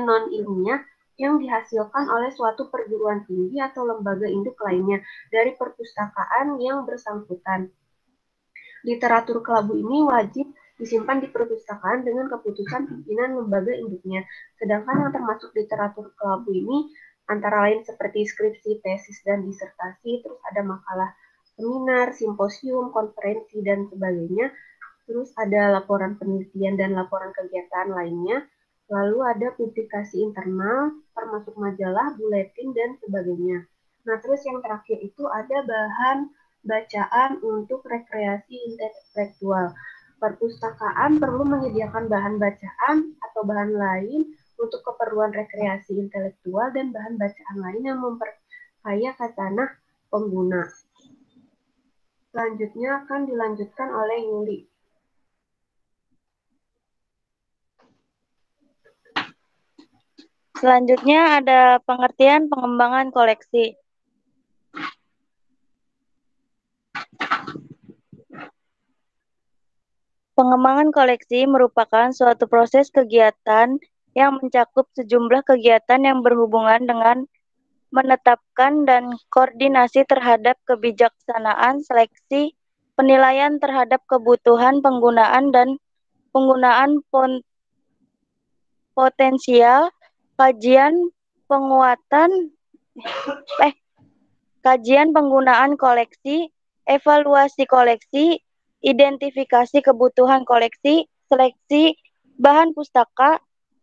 non-ilmiah yang dihasilkan oleh suatu perguruan tinggi atau lembaga induk lainnya dari perpustakaan yang bersangkutan. Literatur kelabu ini wajib disimpan di perpustakaan dengan keputusan pimpinan lembaga induknya, sedangkan yang termasuk literatur kelabu ini antara lain seperti skripsi, tesis, dan disertasi, terus ada makalah seminar, simposium, konferensi, dan sebagainya, terus ada laporan penelitian dan laporan kegiatan lainnya, lalu ada publikasi internal, termasuk majalah, buletin, dan sebagainya. Nah, terus yang terakhir itu ada bahan bacaan untuk rekreasi intelektual. Perpustakaan perlu menyediakan bahan bacaan atau bahan lain untuk keperluan rekreasi intelektual dan bahan bacaan lain yang memperkaya khasanah pengguna. Selanjutnya akan dilanjutkan oleh Yuli. Selanjutnya ada pengertian pengembangan koleksi. Pengembangan koleksi merupakan suatu proses kegiatan yang mencakup sejumlah kegiatan yang berhubungan dengan menetapkan dan koordinasi terhadap kebijaksanaan, seleksi, penilaian terhadap kebutuhan penggunaan dan penggunaan potensial, kajian, penguatan, kajian penggunaan koleksi, evaluasi koleksi, identifikasi kebutuhan koleksi, seleksi bahan pustaka,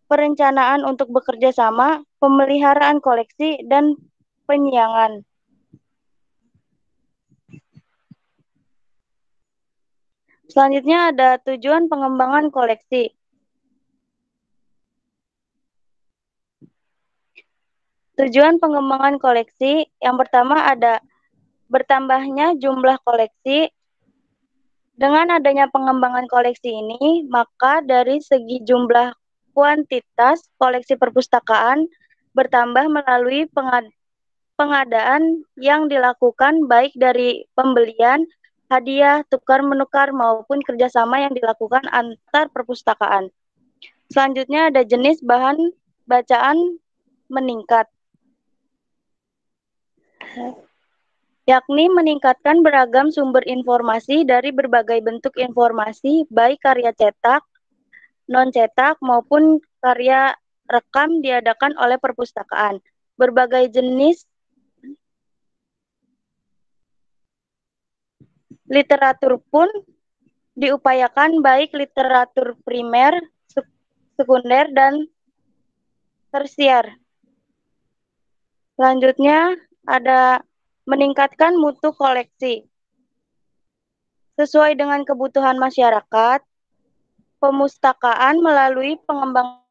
perencanaan untuk bekerja sama, pemeliharaan koleksi, dan penyiangan. Selanjutnya ada tujuan pengembangan koleksi. Tujuan pengembangan koleksi yang pertama ada bertambahnya jumlah koleksi. Dengan adanya pengembangan koleksi ini, maka dari segi jumlah kuantitas koleksi perpustakaan bertambah melalui pengadaan yang dilakukan baik dari pembelian, hadiah, tukar-menukar maupun kerjasama yang dilakukan antar perpustakaan. Selanjutnya ada jenis bahan bacaan meningkat, yakni meningkatkan beragam sumber informasi dari berbagai bentuk informasi, baik karya cetak, non-cetak, maupun karya rekam diadakan oleh perpustakaan. Berbagai jenis literatur pun diupayakan, baik literatur primer, sekunder, dan tersier. Selanjutnya ada meningkatkan mutu koleksi. Sesuai dengan kebutuhan masyarakat, pemustakaan melalui pengembangan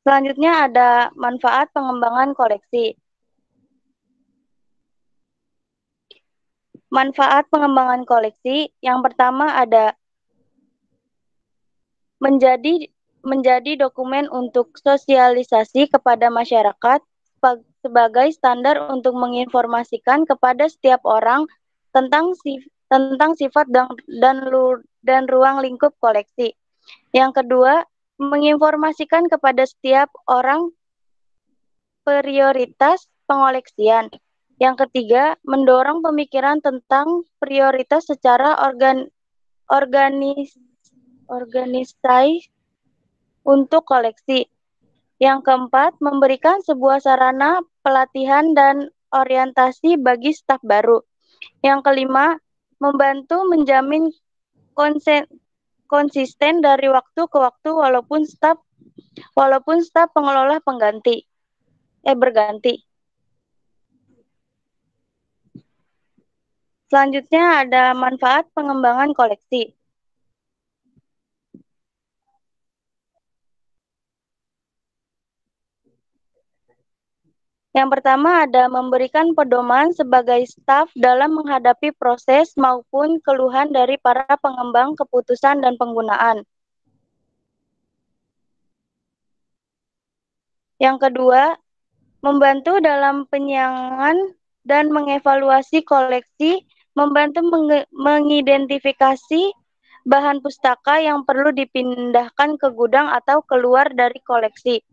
Selanjutnya ada manfaat pengembangan koleksi. Manfaat pengembangan koleksi yang pertama ada menjadi dokumen untuk sosialisasi kepada masyarakat sebagai standar untuk menginformasikan kepada setiap orang tentang sifat dan ruang lingkup koleksi. Yang kedua, menginformasikan kepada setiap orang prioritas pengoleksian. Yang ketiga, mendorong pemikiran tentang prioritas secara organisasi untuk koleksi. Yang keempat, memberikan sebuah sarana pelatihan dan orientasi bagi staf baru. Yang kelima, membantu menjamin konsisten dari waktu ke waktu walaupun staf pengelola berganti. Selanjutnya ada manfaat pengembangan koleksi. Yang pertama ada memberikan pedoman sebagai staf dalam menghadapi proses maupun keluhan dari para pengembang keputusan dan penggunaan. Yang kedua, membantu dalam penyiangan dan mengevaluasi koleksi, membantu mengidentifikasi bahan pustaka yang perlu dipindahkan ke gudang atau keluar dari koleksi.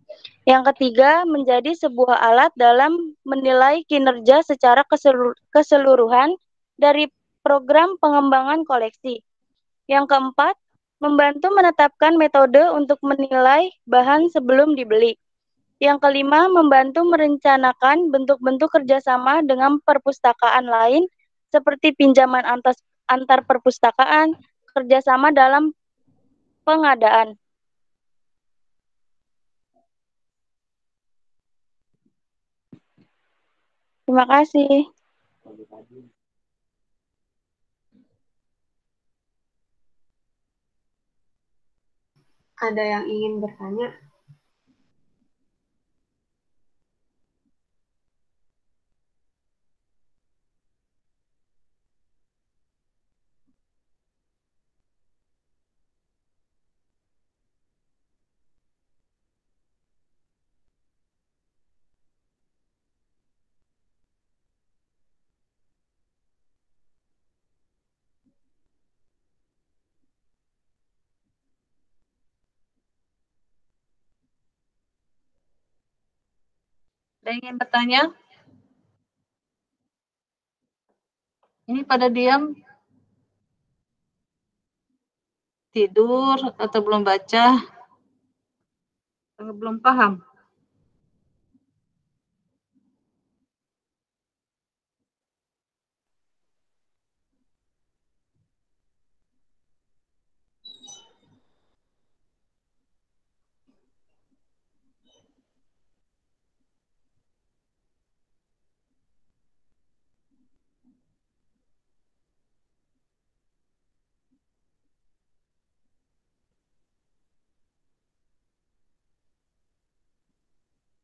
Yang ketiga, menjadi sebuah alat dalam menilai kinerja secara keseluruhan dari program pengembangan koleksi. Yang keempat, membantu menetapkan metode untuk menilai bahan sebelum dibeli. Yang kelima, membantu merencanakan bentuk-bentuk kerjasama dengan perpustakaan lain, seperti pinjaman antar perpustakaan, kerjasama dalam pengadaan. Terima kasih. Ada yang ingin bertanya? Ada yang ingin bertanya? Ini pada diam, tidur, atau belum baca, atau belum paham?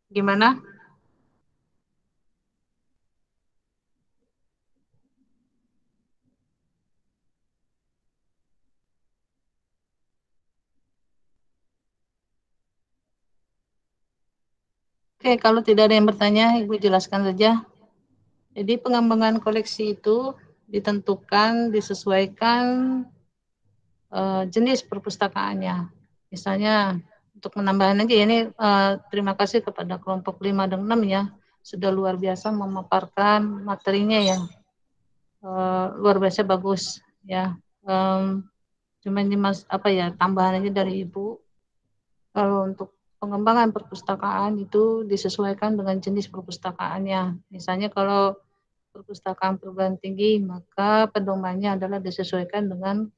Gimana? Oke, kalau tidak ada yang bertanya, Ibu jelaskan saja. Jadi pengembangan koleksi itu ditentukan, disesuaikan jenis perpustakaannya. Misalnya, untuk menambahkan lagi, ini terima kasih kepada kelompok 5 dan 6 ya, sudah luar biasa memaparkan materinya yang luar biasa bagus ya. Cuma ini tambahan aja dari Ibu. Kalau untuk pengembangan perpustakaan itu disesuaikan dengan jenis perpustakaannya. Misalnya kalau perpustakaan perguruan tinggi, maka pedomannya adalah disesuaikan dengan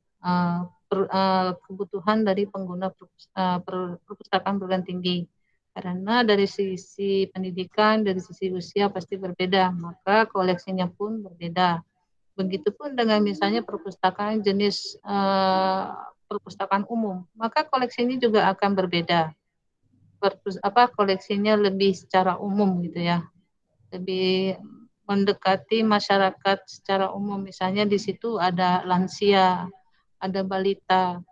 kebutuhan dari pengguna perpustakaan perguruan tinggi. Karena dari sisi pendidikan, dari sisi usia pasti berbeda, maka koleksinya pun berbeda. Begitupun dengan misalnya perpustakaan jenis perpustakaan umum, maka koleksinya juga akan berbeda. Koleksinya lebih secara umum gitu ya, lebih mendekati masyarakat secara umum. Misalnya di situ ada lansia, ada balita,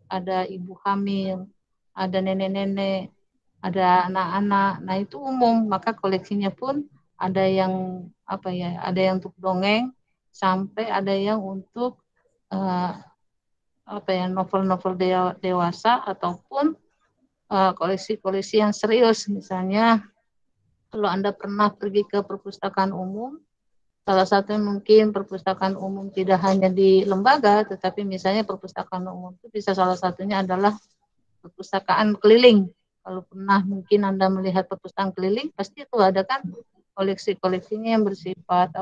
ada ibu hamil, ada nenek-nenek, ada anak-anak. Nah itu umum, maka koleksinya pun ada yang ada yang untuk dongeng, sampai ada yang untuk novel-novel dewasa, ataupun koleksi-koleksi yang serius. Misalnya kalau Anda pernah pergi ke perpustakaan umum, salah satunya mungkin perpustakaan umum tidak hanya di lembaga, tetapi misalnya perpustakaan umum itu bisa salah satunya adalah perpustakaan keliling. Kalau pernah mungkin Anda melihat perpustakaan keliling, pasti itu ada kan koleksi-koleksinya yang bersifat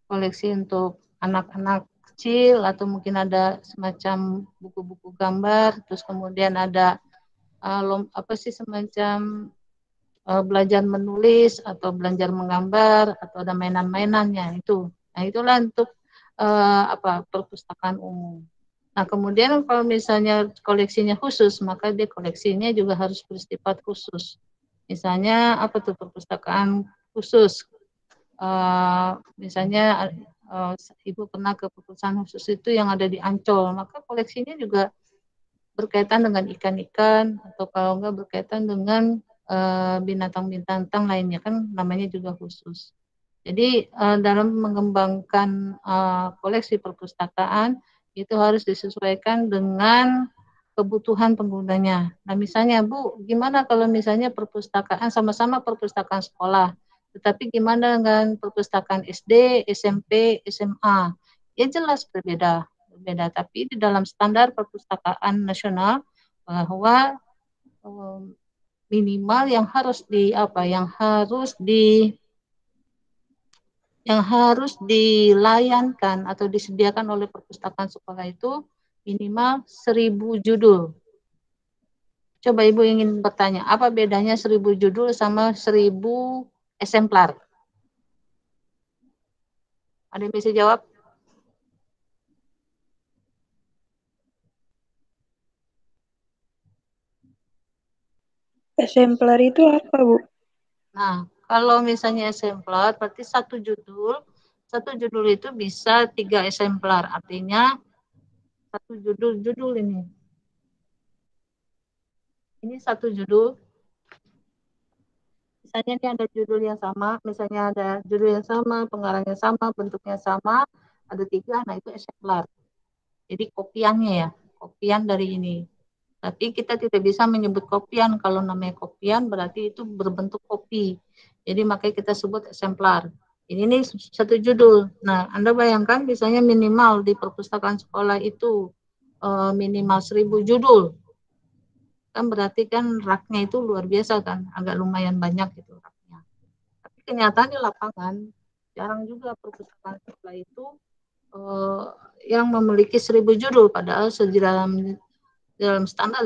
koleksi untuk anak-anak kecil, atau mungkin ada semacam buku-buku gambar, terus kemudian ada semacam belajar menulis atau belajar menggambar, atau ada mainan-mainannya itu. Nah, itulah untuk perpustakaan umum. Nah, kemudian kalau misalnya koleksinya khusus, maka dia koleksinya juga harus bersifat khusus. Misalnya perpustakaan khusus. Misalnya Ibu pernah ke perpustakaan khusus itu yang ada di Ancol, maka koleksinya juga berkaitan dengan ikan-ikan, atau kalau enggak berkaitan dengan binatang-binatang lainnya, kan namanya juga khusus. Jadi dalam mengembangkan koleksi perpustakaan itu harus disesuaikan dengan kebutuhan penggunanya. Nah misalnya Bu, gimana kalau misalnya perpustakaan sama-sama perpustakaan sekolah, tetapi gimana dengan perpustakaan SD, SMP, SMA? Ya jelas berbeda. Tapi di dalam standar perpustakaan nasional bahwa minimal yang harus dilayankan atau disediakan oleh perpustakaan sekolah itu minimal 1000 judul. Coba Ibu ingin bertanya, apa bedanya 1000 judul sama 1000 eksemplar? Ada yang bisa jawab? Eksemplar itu apa, Bu? Nah, kalau misalnya eksemplar, berarti satu judul itu bisa 3 eksemplar. Artinya satu judul ini. Ini satu judul. Misalnya ini ada judul yang sama, pengarangnya sama, bentuknya sama, ada 3, nah itu eksemplar. Jadi kopiannya ya, kopian dari ini. Tapi kita tidak bisa menyebut kopian. Kalau namanya kopian berarti itu berbentuk kopi. Jadi makanya kita sebut eksemplar. Ini nih satu judul. Nah, Anda bayangkan misalnya minimal di perpustakaan sekolah itu minimal 1000 judul. Kan berarti kan raknya itu luar biasa kan, agak lumayan banyak gitu raknya. Tapi kenyataan di lapangan jarang juga perpustakaan sekolah itu yang memiliki 1000 judul, padahal dalam standar.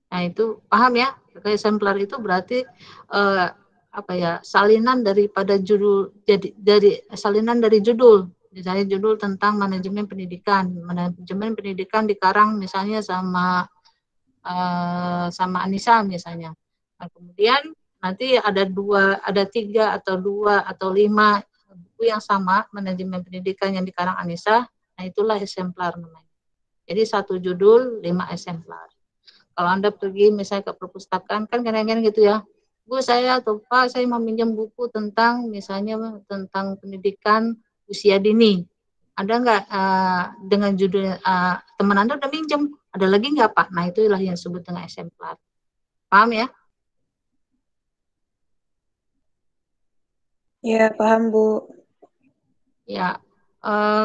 Nah, itu paham ya? Eksemplar itu berarti apa ya? Salinan daripada judul, dari salinan dari judul. Misalnya judul tentang manajemen pendidikan. Manajemen pendidikan dikarang misalnya sama Anissa misalnya. Nah, kemudian nanti ada 3 atau 2 atau 5 buku yang sama manajemen pendidikan yang dikarang Anissa. Nah, itulah eksemplar namanya. Jadi satu judul 5 eksemplar. Kalau Anda pergi misalnya ke perpustakaan, kan kadang-kadang gitu ya, Bu, saya atau Pak, saya mau minjem buku tentang misalnya tentang pendidikan usia dini. Ada nggak dengan judul teman Anda udah minjem, ada lagi nggak Pak? Nah, itulah yang disebut dengan eksemplar. Paham ya? Ya, paham Bu. Ya,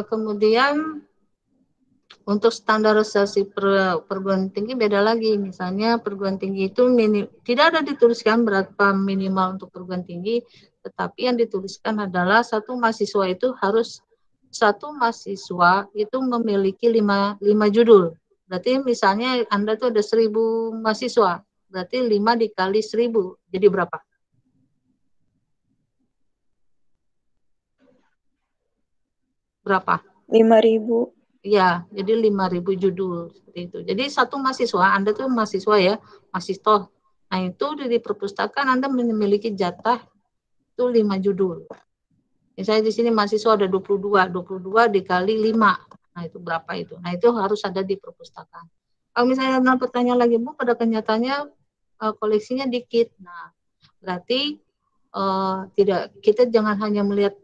kemudian untuk standarisasi perguruan tinggi beda lagi. Misalnya perguruan tinggi itu tidak ada dituliskan berapa minimal untuk perguruan tinggi, tetapi yang dituliskan adalah satu mahasiswa itu memiliki 5 judul. Berarti misalnya Anda tuh ada 1000 mahasiswa, berarti 5 dikali 1000, jadi berapa? Berapa? 5.000. Ya, jadi 5.000 judul seperti itu. Jadi satu mahasiswa, Anda tuh mahasiswa ya, mahasiswa. Nah, itu di perpustakaan Anda memiliki jatah itu 5 judul. Misalnya di sini mahasiswa ada 22 dikali 5. Nah, itu berapa itu? Nah, itu harus ada di perpustakaan. Kalau misalnya ada pertanyaan lagi, Bu, pada kenyataannya koleksinya dikit. Nah, berarti kita jangan hanya melihat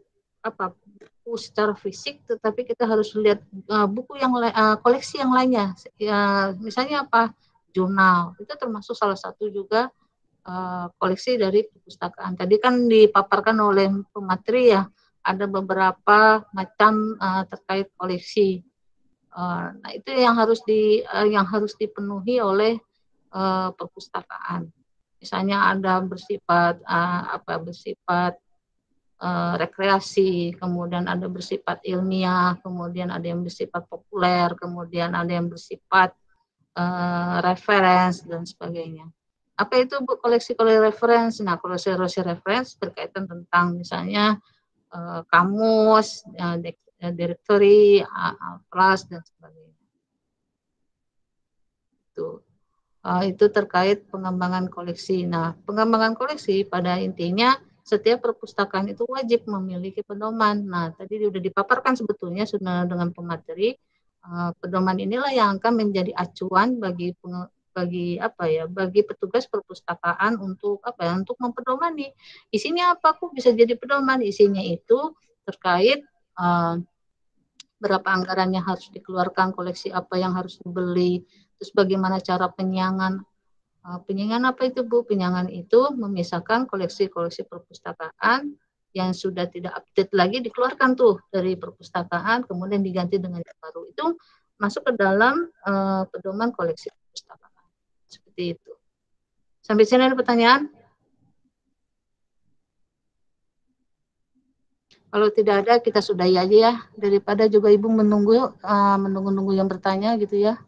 secara fisik, tetapi kita harus lihat buku yang koleksi yang lainnya. Ya, misalnya apa? Jurnal. Itu termasuk salah satu juga koleksi dari perpustakaan. Tadi kan dipaparkan oleh pemateri ya, ada beberapa macam terkait koleksi. Nah, itu yang harus dipenuhi oleh perpustakaan. Misalnya ada bersifat rekreasi, kemudian ada bersifat ilmiah, kemudian ada yang bersifat populer, kemudian ada yang bersifat reference dan sebagainya. Apa itu Bu koleksi-koleksi reference? Nah, koleksi reference berkaitan tentang misalnya kamus, directory, atlas dan sebagainya. Itu terkait pengembangan koleksi. Nah, pengembangan koleksi pada intinya setiap perpustakaan itu wajib memiliki pedoman. Nah, tadi sudah dipaparkan sebetulnya sudah dengan pemateri. Pedoman inilah yang akan menjadi acuan bagi petugas perpustakaan untuk mempedomani. Isinya apa? Kok bisa jadi pedoman? Isinya itu terkait berapa anggaran yang harus dikeluarkan, koleksi apa yang harus dibeli, terus bagaimana cara penyiangan. Penyiangan apa itu Bu? Penyiangan itu memisahkan koleksi-koleksi perpustakaan yang sudah tidak update lagi dikeluarkan tuh dari perpustakaan, kemudian diganti dengan yang baru. Itu masuk ke dalam pedoman koleksi perpustakaan. Seperti itu. Sampai sini ada pertanyaan? Kalau tidak ada, kita sudahi aja ya, daripada juga Ibu menunggu yang bertanya gitu ya.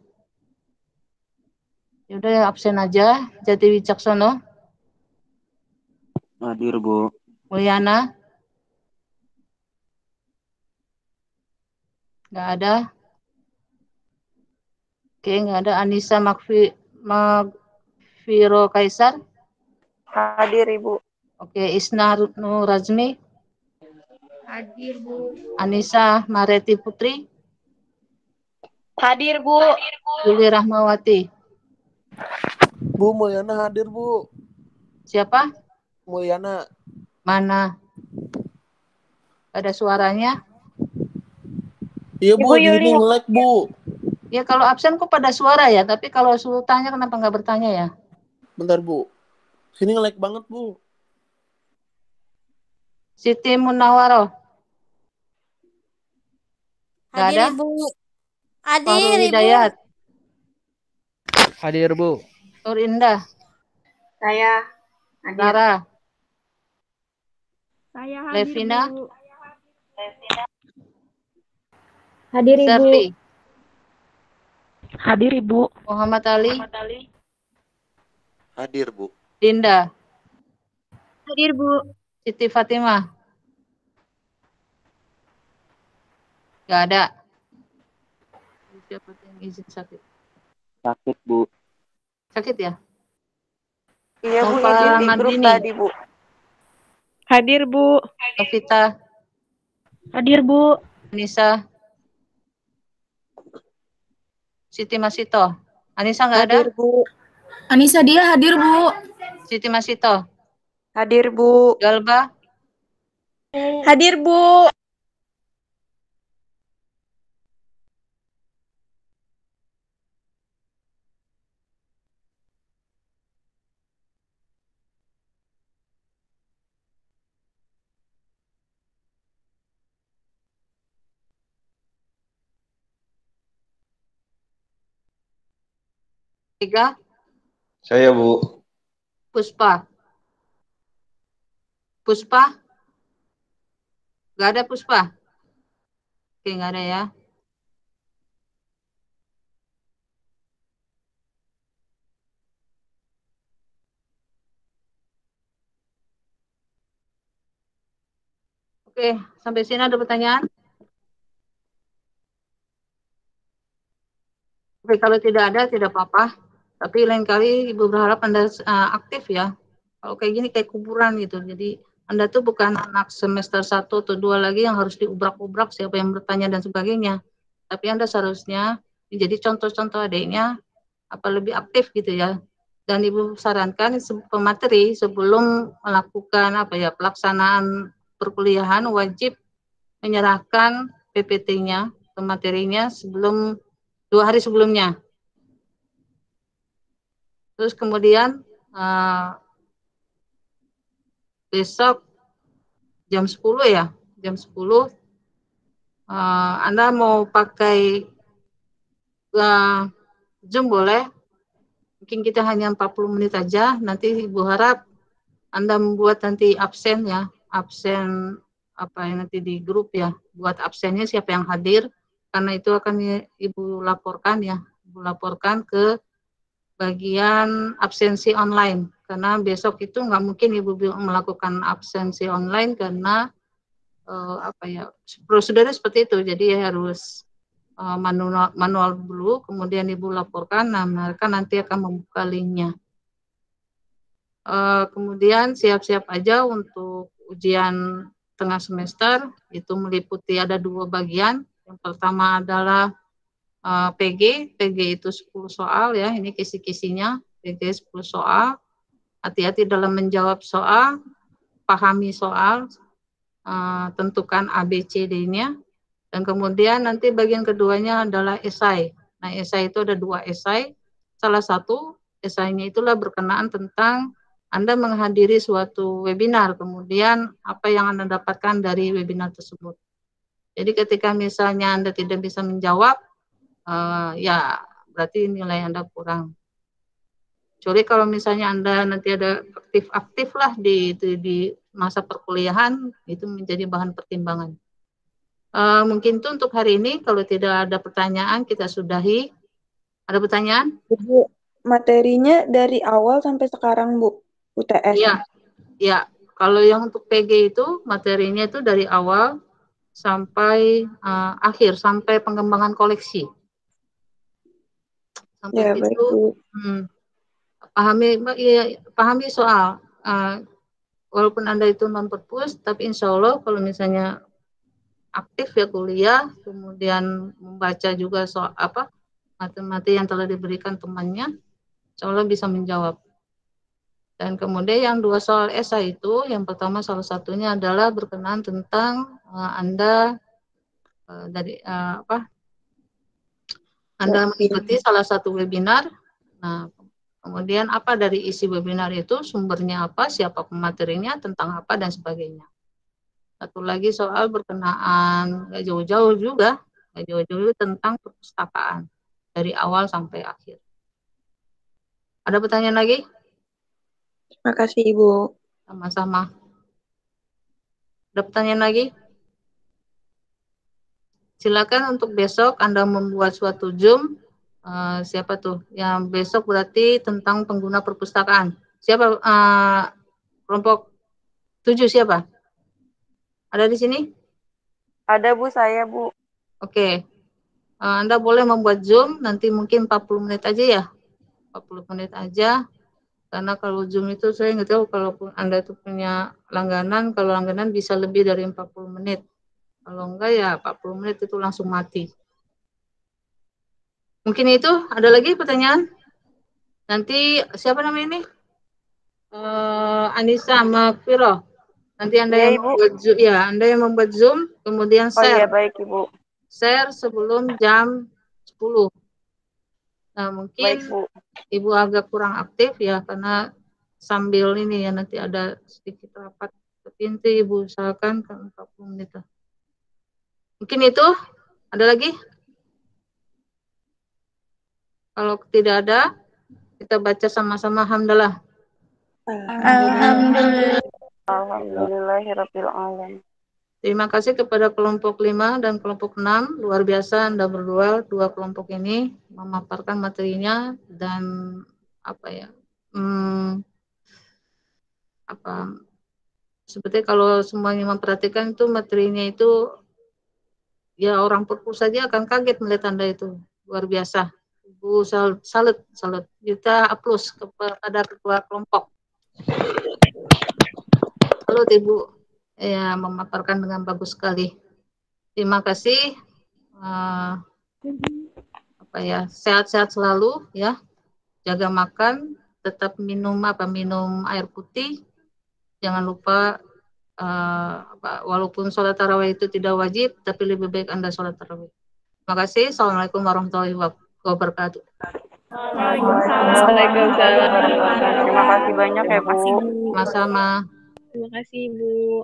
Yaudah absen aja. Jati Wicaksono. Hadir Bu. Mulyana. Nggak ada. Oke, nggak ada. Anissa Magfiro Kaisar. Hadir Ibu. Oke, Isna Nurazmi. Hadir Bu. Anissa Mareti Putri. Hadir Bu. Yuli Rahmawati. Bu, Mulyana hadir Bu. Siapa? Mulyana. Mana? Ada suaranya? Iya Bu, jadi nge-lag Bu. Ya kalau absen kok pada suara ya, tapi kalau suruh tanya kenapa nggak bertanya ya? Bentar Bu. Sini nge-lag banget, Bu. Siti Munawaroh. Gak Hadir ada? Ibu. Farul Hadir Ibu. Hidayat. Hadir, Bu. Nur Indah. Saya hadir. Lara. Saya hadir, Levina. Bu. Hadir Ibu. Serli. Hadir Ibu. Muhammad Ali. Hadir, Bu. Dinda. Hadir Bu. Siti Fatimah. Gak ada. Siapa yang izin sakit? Sakit, Bu. Sakit ya? Iya, Bu, Nova izin di grup Mardini. tadi, Bu. Hadir, Bu. Novita. Hadir, Bu. Anissa. Siti Masito. Anissa nggak ada? Hadir, Bu. Anissa dia hadir Bu. Siti Masito. Hadir, Bu. Galba. Hadir, Bu. Tiga. Saya, Bu. Puspa. Puspa. Nggak ada Puspa. Oke, nggak ada ya. Oke, sampai sini ada pertanyaan? Oke, kalau tidak ada, tidak apa-apa. Tapi lain kali Ibu berharap Anda aktif ya. Kalau kayak gini kayak kuburan gitu. Jadi Anda tuh bukan anak semester 1 atau 2 lagi yang harus diubrak-ubrak siapa yang bertanya dan sebagainya. Tapi Anda seharusnya menjadi contoh-contoh adiknya apa lebih aktif gitu ya. Dan Ibu sarankan pemateri sebelum melakukan pelaksanaan perkuliahan wajib menyerahkan PPT-nya, materinya sebelum 2 hari sebelumnya. Terus kemudian besok jam 10 ya, jam 10 Anda mau pakai Zoom boleh. Mungkin kita hanya 40 menit aja. Nanti Ibu harap Anda membuat nanti absen ya, absen nanti di grup ya, buat absennya siapa yang hadir, karena itu akan Ibu laporkan ya, Ibu laporkan ke bagian absensi online, karena besok itu nggak mungkin Ibu melakukan absensi online karena prosedurnya seperti itu, jadi harus manual dulu, kemudian Ibu laporkan, nah mereka nanti akan membuka linknya. Kemudian siap-siap aja untuk ujian tengah semester, itu meliputi ada 2 bagian. Yang pertama adalah PG itu 10 soal ya, ini kisi-kisinya, PG 10 soal. Hati-hati dalam menjawab soal, pahami soal, tentukan ABCD-nya, dan kemudian nanti bagian keduanya adalah esai. Nah, esai itu ada 2 esai, salah satu esainya itulah berkenaan tentang Anda menghadiri suatu webinar, kemudian apa yang Anda dapatkan dari webinar tersebut. Jadi ketika misalnya Anda tidak bisa menjawab, ya berarti nilai Anda kurang. Kecuali kalau misalnya Anda nanti ada aktif-aktif lah di masa perkuliahan, itu menjadi bahan pertimbangan. Mungkin itu untuk hari ini. Kalau tidak ada pertanyaan, kita sudahi. Ada pertanyaan? Bu, materinya dari awal sampai sekarang, Bu, UTS. Iya, ya. Kalau yang untuk PG itu materinya itu dari awal sampai akhir, sampai pengembangan koleksi. Sampai ya, itu, baik, Bu. pahami soal. Walaupun Anda itu non-perpus, tapi insya Allah kalau misalnya aktif ya kuliah, kemudian membaca juga soal materi yang telah diberikan temannya, insya Allah bisa menjawab. Dan kemudian yang 2 soal esai itu, yang pertama salah satunya adalah berkenaan tentang Anda Anda mengikuti salah satu webinar. Nah, Kemudian apa dari isi webinar itu, sumbernya apa, siapa pematerinya, tentang apa, dan sebagainya. Satu lagi soal berkenaan, nggak jauh-jauh juga, nggak jauh-jauh tentang perpustakaan, dari awal sampai akhir. Ada pertanyaan lagi? Makasih Ibu. Sama-sama. Ada pertanyaan lagi? Silakan untuk besok Anda membuat suatu Zoom. Siapa tuh? Yang besok berarti tentang pengguna perpustakaan. Siapa? Kelompok 7 siapa? Ada di sini? Ada Bu, saya Bu. Oke. Anda boleh membuat Zoom, nanti mungkin 40 menit aja ya. 40 menit aja. Karena kalau Zoom itu saya nggak tahu kalau Anda itu punya langganan, kalau langganan bisa lebih dari 40 menit. Kalau enggak ya 40 menit itu langsung mati. Mungkin itu, ada lagi pertanyaan? Nanti siapa namanya ini? Anissa sama Viro. Nanti Anda yang membuat Zoom, ya, Anda yang membuat Zoom, kemudian share. Oh iya, baik Ibu. Share sebelum jam 10. Nah, mungkin Baik, Bu. Ibu agak kurang aktif ya, karena sambil ini ya, nanti ada sedikit rapat. Tapi nanti Ibu usahakan ke 40 menit. Mungkin itu, ada lagi? Kalau tidak ada, kita baca sama-sama alhamdulillah. Alhamdulillah. Alhamdulillahirabbil alamin. Terima kasih kepada kelompok 5 dan kelompok 6. Luar biasa Anda berdua, dua kelompok ini memaparkan materinya dan seperti kalau semuanya memperhatikan itu materinya itu ya orang perpus saja akan kaget melihat Anda itu. Luar biasa. Ibu salut. Kita aplaus kepada ketua kelompok. Salut Ibu. Ya, memaparkan dengan bagus sekali. Terima kasih. Sehat-sehat selalu ya. Jaga makan, tetap minum air putih. Jangan lupa walaupun sholat tarawih itu tidak wajib, tapi lebih baik Anda sholat tarawih. Terima kasih. Assalamualaikum warahmatullahi wabarakatuh. Waalaikumsalam. Terima kasih banyak ya Bu. Sama-sama. Terima kasih Bu.